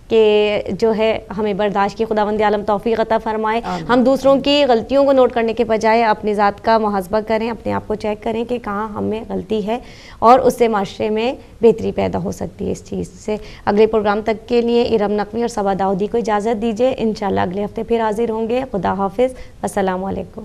کہ جو ہے ہمیں برداشت کی خداوند عالم توفیق عطا فرمائے. ہم دوسروں کی غلطیوں کو نوٹ کرنے کے بجائے اپنی ذات کا محاسبہ کریں, اپنے آپ کو چیک کریں کہ کہاں ہم میں غلطی ہے, اور اس سے معاشرے میں بہتری پیدا ہو سکتی ہے اس چیز سے. اگلے پروگرام تک کے لیے ارم نقوی اور صبا داؤدی کو اجازت دیجیے. انشاءاللہ اگلے ہفتے پھر حاضر ہوں گے. خدا حافظ. السلام علیکم.